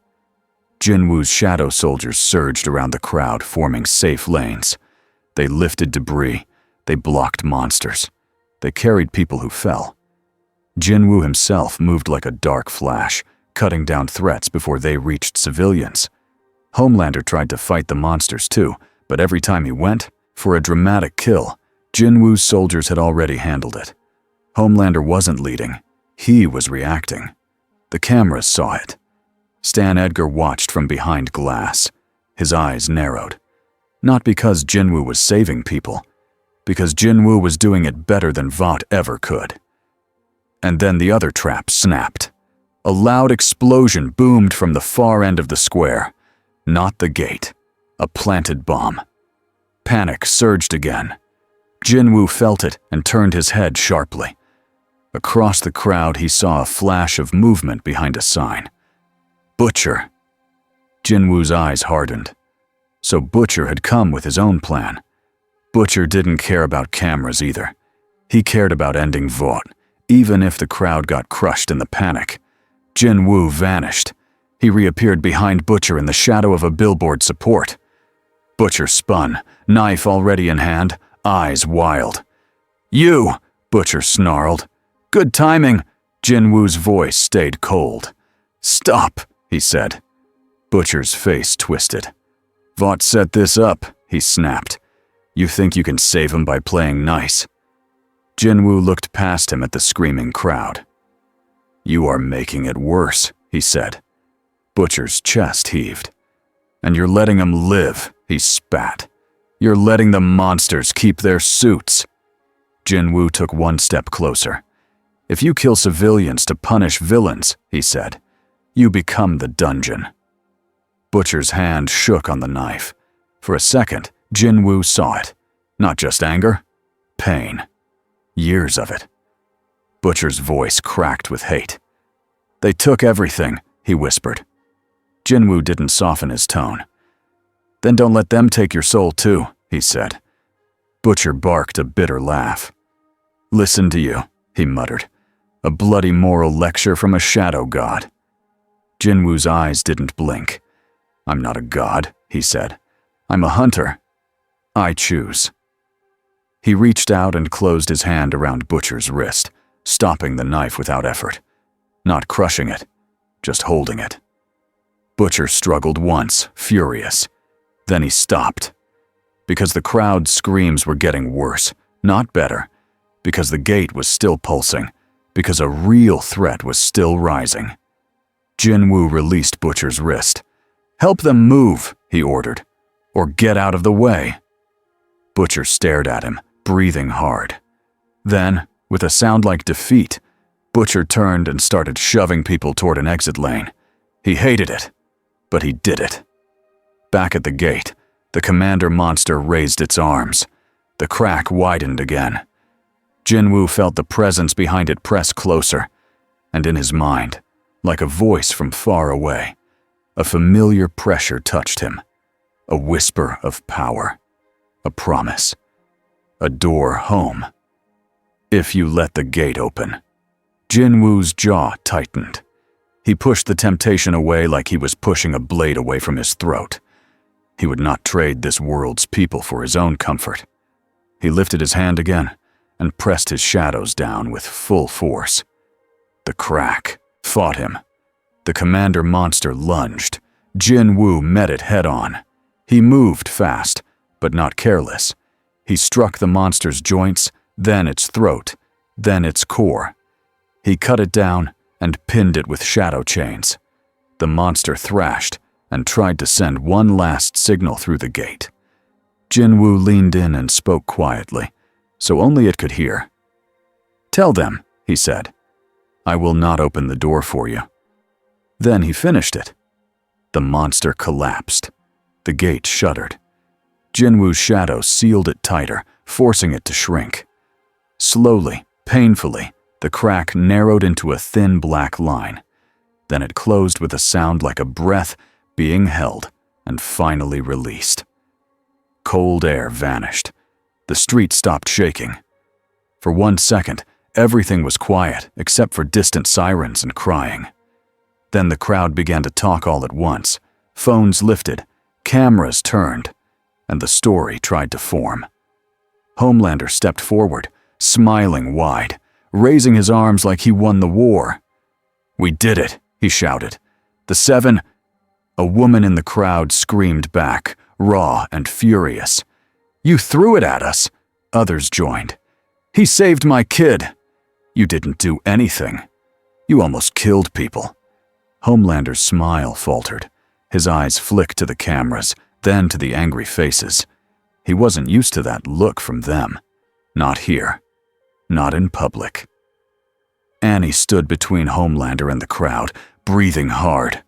Jin-Woo's shadow soldiers surged around the crowd, forming safe lanes. They lifted debris. They blocked monsters. They carried people who fell. Jin-Woo himself moved like a dark flash, cutting down threats before they reached civilians. Homelander tried to fight the monsters too, but every time he went for a dramatic kill, Jin-Woo's soldiers had already handled it. Homelander wasn't leading. He was reacting. The cameras saw it. Stan Edgar watched from behind glass. His eyes narrowed. Not because Jin-Woo was saving people, because Jin-Woo was doing it better than Vought ever could. And then the other trap snapped. A loud explosion boomed from the far end of the square. Not the gate. A planted bomb. Panic surged again. Jin-Woo felt it and turned his head sharply. Across the crowd, he saw a flash of movement behind a sign. Butcher. Jin-Woo's eyes hardened. So Butcher had come with his own plan. Butcher didn't care about cameras either. He cared about ending Vought, even if the crowd got crushed in the panic. Jin-Woo vanished. He reappeared behind Butcher in the shadow of a billboard support. Butcher spun, knife already in hand, eyes wild. "You!" Butcher snarled. "Good timing." Jin-Woo's voice stayed cold. "Stop," he said. Butcher's face twisted. "Vought set this up," he snapped. "You think you can save him by playing nice?" Jin-Woo looked past him at the screaming crowd. "You are making it worse," he said. Butcher's chest heaved. "And you're letting him live," he spat. "You're letting the monsters keep their suits." Jin-Woo took one step closer. "If you kill civilians to punish villains," he said, "you become the dungeon." Butcher's hand shook on the knife. For a second, Jin-Woo saw it. Not just anger, pain. Years of it. Butcher's voice cracked with hate. "They took everything," he whispered. Jin-Woo didn't soften his tone. "Then don't let them take your soul too," he said. Butcher barked a bitter laugh. "Listen to you," he muttered. "A bloody moral lecture from a shadow god." Jin-Woo's eyes didn't blink. "I'm not a god," he said. "I'm a hunter. I choose." He reached out and closed his hand around Butcher's wrist, stopping the knife without effort. Not crushing it, just holding it. Butcher struggled once, furious. Then he stopped. Because the crowd's screams were getting worse, not better. Because the gate was still pulsing. Because a real threat was still rising. Jin-Woo released Butcher's wrist. "Help them move," he ordered. "Or get out of the way." Butcher stared at him, breathing hard. Then, with a sound like defeat, Butcher turned and started shoving people toward an exit lane. He hated it, but he did it. Back at the gate, the commander monster raised its arms. The crack widened again. Jin-Woo felt the presence behind it press closer, and in his mind, like a voice from far away, a familiar pressure touched him. A whisper of power. A promise. A door home. If you let the gate open. Jin-Woo's jaw tightened. He pushed the temptation away like he was pushing a blade away from his throat. He would not trade this world's people for his own comfort. He lifted his hand again and pressed his shadows down with full force. The crack fought him. The commander monster lunged. Jin-Woo met it head-on. He moved fast, but not careless. He struck the monster's joints, then its throat, then its core. He cut it down and pinned it with shadow chains. The monster thrashed and tried to send one last signal through the gate. Jin-Woo leaned in and spoke quietly, so only it could hear. "Tell them," he said. "I will not open the door for you." Then he finished it. The monster collapsed. The gate shuddered. Jin-Woo's shadow sealed it tighter, forcing it to shrink. Slowly, painfully, the crack narrowed into a thin black line. Then it closed with a sound like a breath being held and finally released. Cold air vanished. The street stopped shaking. For 1 second, everything was quiet except for distant sirens and crying. Then the crowd began to talk all at once. Phones lifted, cameras turned, and the story tried to form. Homelander stepped forward, smiling wide, raising his arms like he won the war. "We did it," he shouted. "The 7—" A woman in the crowd screamed back, raw and furious. "You threw it at us!" Others joined. "He saved my kid!" "You didn't do anything. You almost killed people." Homelander's smile faltered. His eyes flicked to the cameras, then to the angry faces. He wasn't used to that look from them. Not here. Not in public. Annie stood between Homelander and the crowd, breathing hard.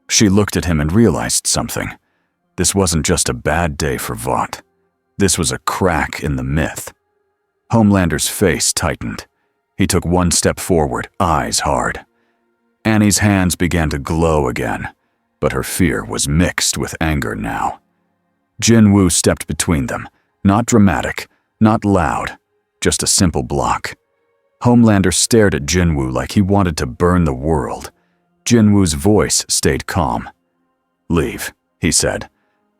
She looked at him and realized something. This wasn't just a bad day for Vought. This was a crack in the myth. Homelander's face tightened. He took 1 step forward, eyes hard. Annie's hands began to glow again, but her fear was mixed with anger now. Jin-Woo stepped between them, not dramatic, not loud, just a simple block. Homelander stared at Jin-Woo like he wanted to burn the world. Jin-Woo's voice stayed calm. "Leave," he said.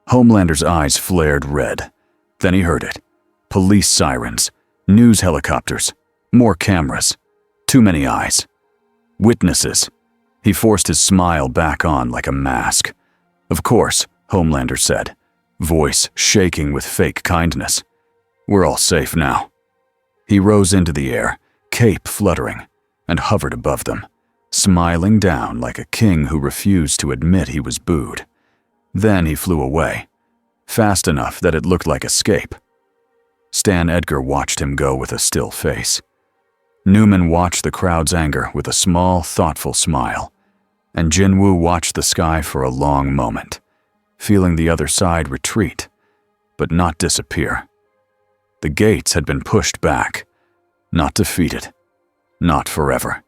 Homelander's eyes flared red. Then he heard it. Police sirens, news helicopters, more cameras, too many eyes. Witnesses. He forced his smile back on like a mask. "Of course," Homelander said, voice shaking with fake kindness. "We're all safe now." He rose into the air, cape fluttering, and hovered above them, smiling down like a king who refused to admit he was booed. Then he flew away, fast enough that it looked like escape. Stan Edgar watched him go with a still face. Newman watched the crowd's anger with a small, thoughtful smile, and Jin-Woo watched the sky for a long moment, feeling the other side retreat, but not disappear. The gates had been pushed back, not defeated, not forever,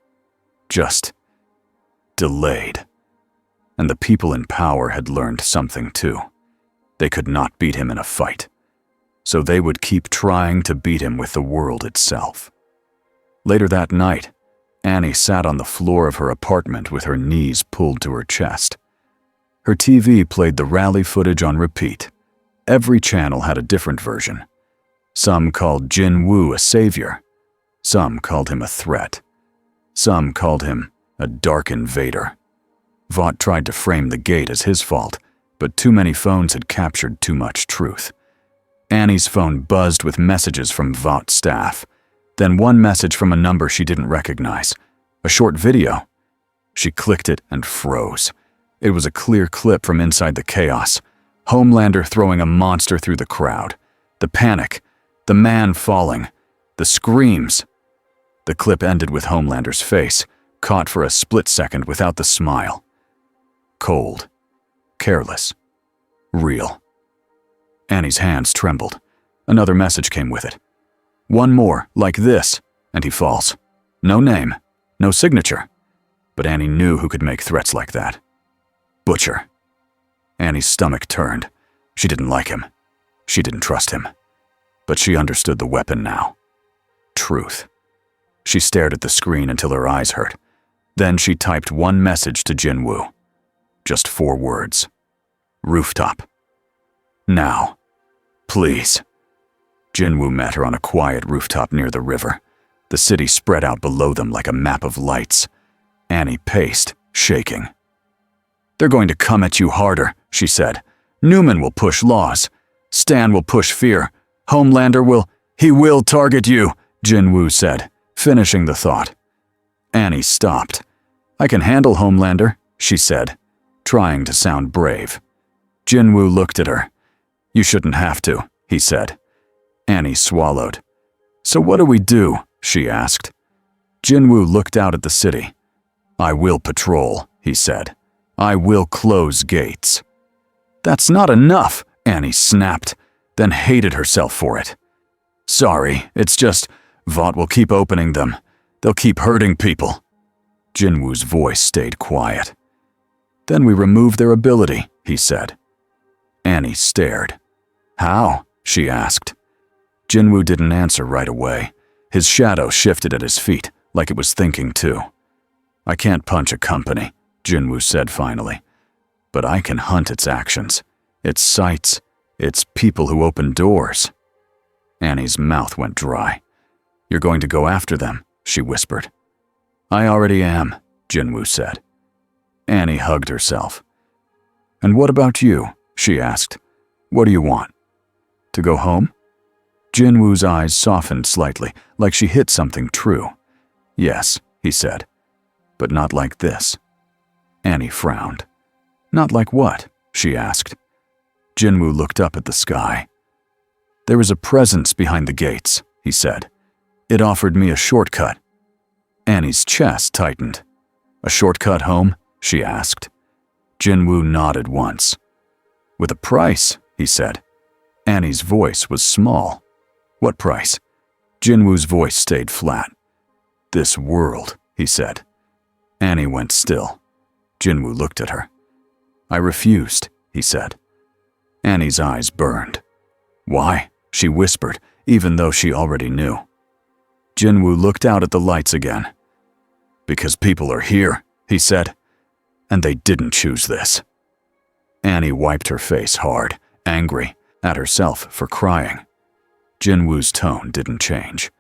just delayed. And the people in power had learned something too. They could not beat him in a fight, so they would keep trying to beat him with the world itself. Later that night, Annie sat on the floor of her apartment with her knees pulled to her chest. Her TV played the rally footage on repeat. Every channel had a different version. Some called Jin-Woo a savior. Some called him a threat. Some called him a dark invader. Vought tried to frame the gate as his fault, but too many phones had captured too much truth. Annie's phone buzzed with messages from Vought's staff. Then one message from a number she didn't recognize. A short video. She clicked it and froze. It was a clear clip from inside the chaos. Homelander throwing a monster through the crowd. The panic. The man falling. The screams. The clip ended with Homelander's face, caught for a split second without the smile. Cold. Careless. Real. Annie's hands trembled. Another message came with it. One more, like this, and he falls. No name, no signature. But Annie knew who could make threats like that. Butcher. Annie's stomach turned. She didn't like him. She didn't trust him. But she understood the weapon now. Truth. She stared at the screen until her eyes hurt. Then she typed one message to Jin-Woo. Just 4 words. Rooftop. Now. Please. Jin-Woo met her on a quiet rooftop near the river. The city spread out below them like a map of lights. Annie paced, shaking. "They're going to come at you harder," she said. "Newman will push laws. Stan will push fear. Homelander will target you. Jin-Woo said, finishing the thought. Annie stopped. I can handle Homelander, she said, trying to sound brave. Jin-Woo looked at her. You shouldn't have to, he said. Annie swallowed. So what do we do? She asked. Jin-Woo looked out at the city. I will patrol, he said. I will close gates. That's not enough, Annie snapped, then hated herself for it. Sorry, it's just, Vought will keep opening them. They'll keep hurting people. Jin-Woo's voice stayed quiet. Then we remove their ability, he said. Annie stared. How? She asked. Jin-Woo didn't answer right away. His shadow shifted at his feet, like it was thinking too. I can't punch a company, Jin-Woo said finally. But I can hunt its actions, its sights, its people who open doors. Annie's mouth went dry. You're going to go after them, she whispered. I already am, Jin-Woo said. Annie hugged herself. And what about you? She asked. What do you want? To go home? Jin-Woo's eyes softened slightly, like she hit something true. Yes, he said. But not like this. Annie frowned. Not like what? She asked. Jin-Woo looked up at the sky. There is a presence behind the gates, he said. It offered me a shortcut. Annie's chest tightened. A shortcut home? She asked. Jin-Woo nodded once. With a price, he said. Annie's voice was small. What price? Jin-Woo's voice stayed flat. This world, he said. Annie went still. Jin-Woo looked at her. I refused, he said. Annie's eyes burned. Why? She whispered, even though she already knew. Jin-Woo looked out at the lights again. Because people are here, he said. And they didn't choose this. Annie wiped her face hard, angry, at herself for crying. Jin-Woo's tone didn't change.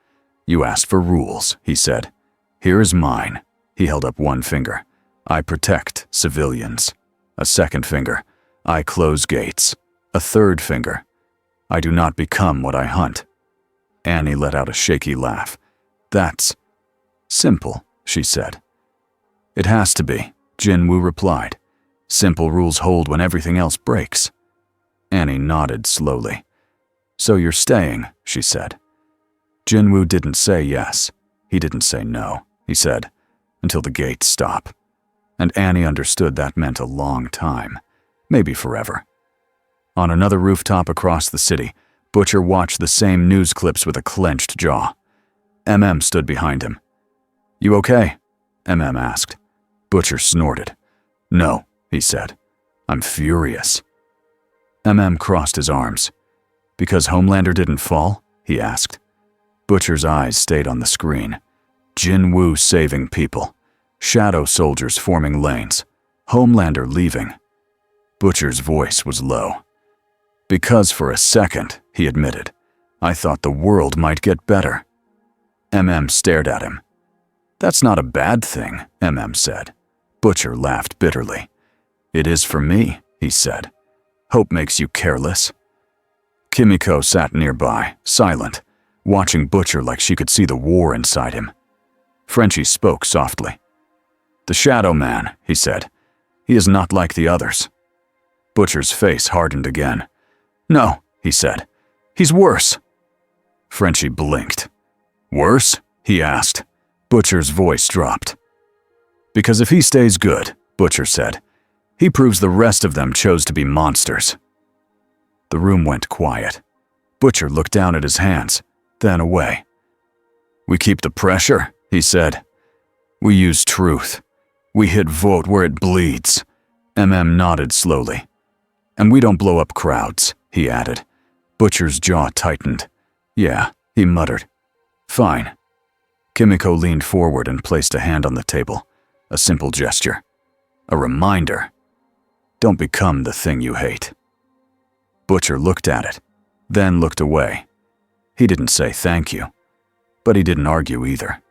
You asked for rules, he said. Here is mine. He held up one finger. I protect civilians. A second finger. I close gates. A third finger. I do not become what I hunt. Annie let out a shaky laugh. That's simple, she said. It has to be, Jin-Woo replied. Simple rules hold when everything else breaks. Annie nodded slowly. So you're staying, she said. Jin-Woo didn't say yes. He didn't say no, he said, until the gates stop. And Annie understood that meant a long time, maybe forever. On another rooftop across the city, Butcher watched the same news clips with a clenched jaw. MM stood behind him. You okay? MM asked. Butcher snorted. No, he said. I'm furious. MM crossed his arms. Because Homelander didn't fall? He asked. Butcher's eyes stayed on the screen. Jin-Woo saving people. Shadow soldiers forming lanes. Homelander leaving. Butcher's voice was low. Because for a second, he admitted, I thought the world might get better. MM stared at him. That's not a bad thing, MM said. Butcher laughed bitterly. It is for me, he said. Hope makes you careless. Kimiko sat nearby, silent, watching Butcher like she could see the war inside him. Frenchie spoke softly. The Shadow Man, he said. He is not like the others. Butcher's face hardened again. No, he said. He's worse. Frenchie blinked. Worse? He asked. Butcher's voice dropped. Because if he stays good, Butcher said, he proves the rest of them chose to be monsters. The room went quiet. Butcher looked down at his hands, then away. We keep the pressure, he said. We use truth. We hit vote where it bleeds. MM nodded slowly. And we don't blow up crowds, he added. Butcher's jaw tightened. Yeah, he muttered. Fine. Kimiko leaned forward and placed a hand on the table. A simple gesture. A reminder. Don't become the thing you hate. Butcher looked at it, then looked away. He didn't say thank you, but he didn't argue either.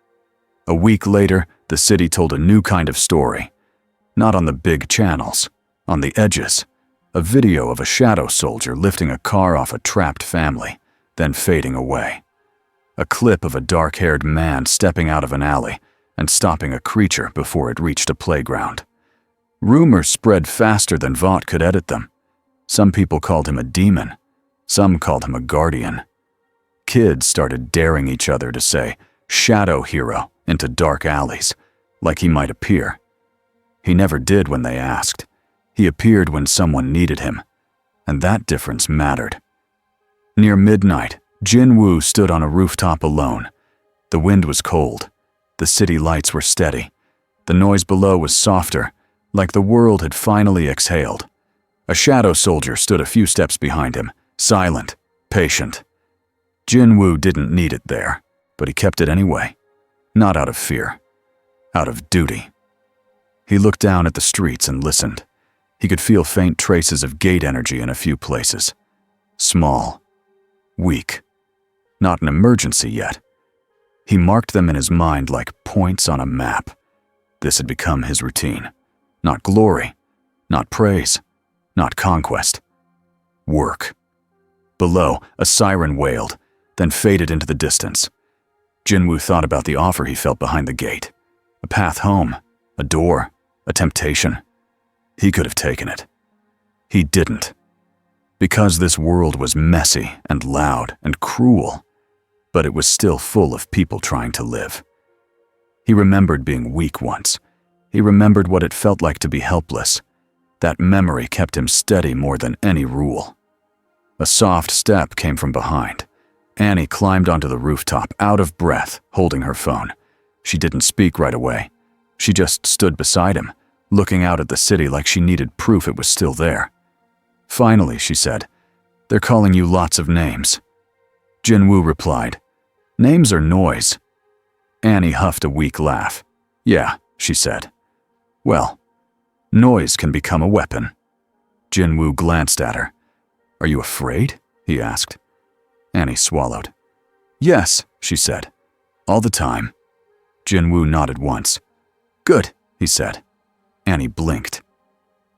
A week later, the city told a new kind of story. Not on the big channels, on the edges. A video of a shadow soldier lifting a car off a trapped family, then fading away. A clip of a dark-haired man stepping out of an alley and stopping a creature before it reached a playground. Rumors spread faster than Vought could edit them. Some people called him a demon. Some called him a guardian. Kids started daring each other to say "shadow hero" into dark alleys, like he might appear. He never did when they asked. He appeared when someone needed him, and that difference mattered. Near midnight, Jin-Woo stood on a rooftop alone. The wind was cold. The city lights were steady. The noise below was softer, like the world had finally exhaled. A shadow soldier stood a few steps behind him, silent, patient. Jin-Woo didn't need it there, but he kept it anyway. Not out of fear, out of duty. He looked down at the streets and listened. He could feel faint traces of gate energy in a few places. Small, weak, not an emergency yet. He marked them in his mind like points on a map. This had become his routine. Not glory, not praise, not conquest. Work. Below, a siren wailed, then faded into the distance. Jin-Woo thought about the offer he felt behind the gate. A path home, a door, a temptation. He could have taken it. He didn't. Because this world was messy and loud and cruel, but it was still full of people trying to live. He remembered being weak once. He remembered what it felt like to be helpless. That memory kept him steady more than any rule. A soft step came from behind. Annie climbed onto the rooftop, out of breath, holding her phone. She didn't speak right away. She just stood beside him, looking out at the city like she needed proof it was still there. Finally, she said, "They're calling you lots of names." Jin-Woo replied, "Names are noise." Annie huffed a weak laugh. "Yeah," she said. "Well, noise can become a weapon." Jin-Woo glanced at her. "Are you afraid?" he asked. Annie swallowed. "Yes," she said. "All the time." Jin-Woo nodded once. "Good," he said. Annie blinked.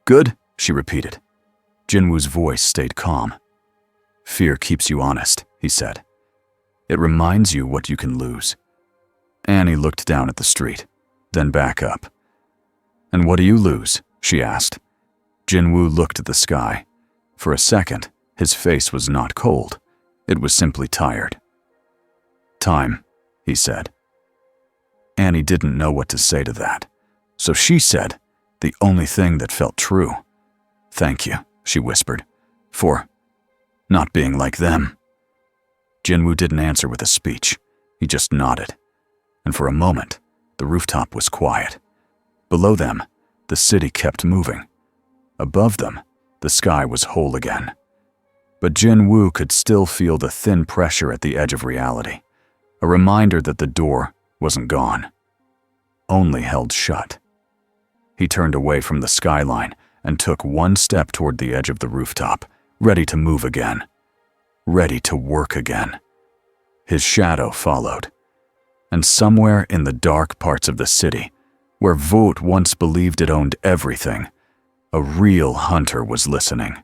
"Good," she repeated. Jin-Woo's voice stayed calm. "Fear keeps you honest," he said. "It reminds you what you can lose." Annie looked down at the street, then back up. "And what do you lose?" she asked. Jin-Woo looked at the sky. For a second, his face was not cold. It was simply tired. "Time," he said. Annie didn't know what to say to that, so she said the only thing that felt true. "Thank you," she whispered, "for not being like them." Jin-Woo didn't answer with a speech. He just nodded. And for a moment, the rooftop was quiet. Below them, the city kept moving. Above them, the sky was whole again. But Jin-Woo could still feel the thin pressure at the edge of reality, a reminder that the door wasn't gone, only held shut. He turned away from the skyline and took one step toward the edge of the rooftop, ready to move again, ready to work again. His shadow followed. And somewhere in the dark parts of the city, where Vought once believed it owned everything, a real hunter was listening.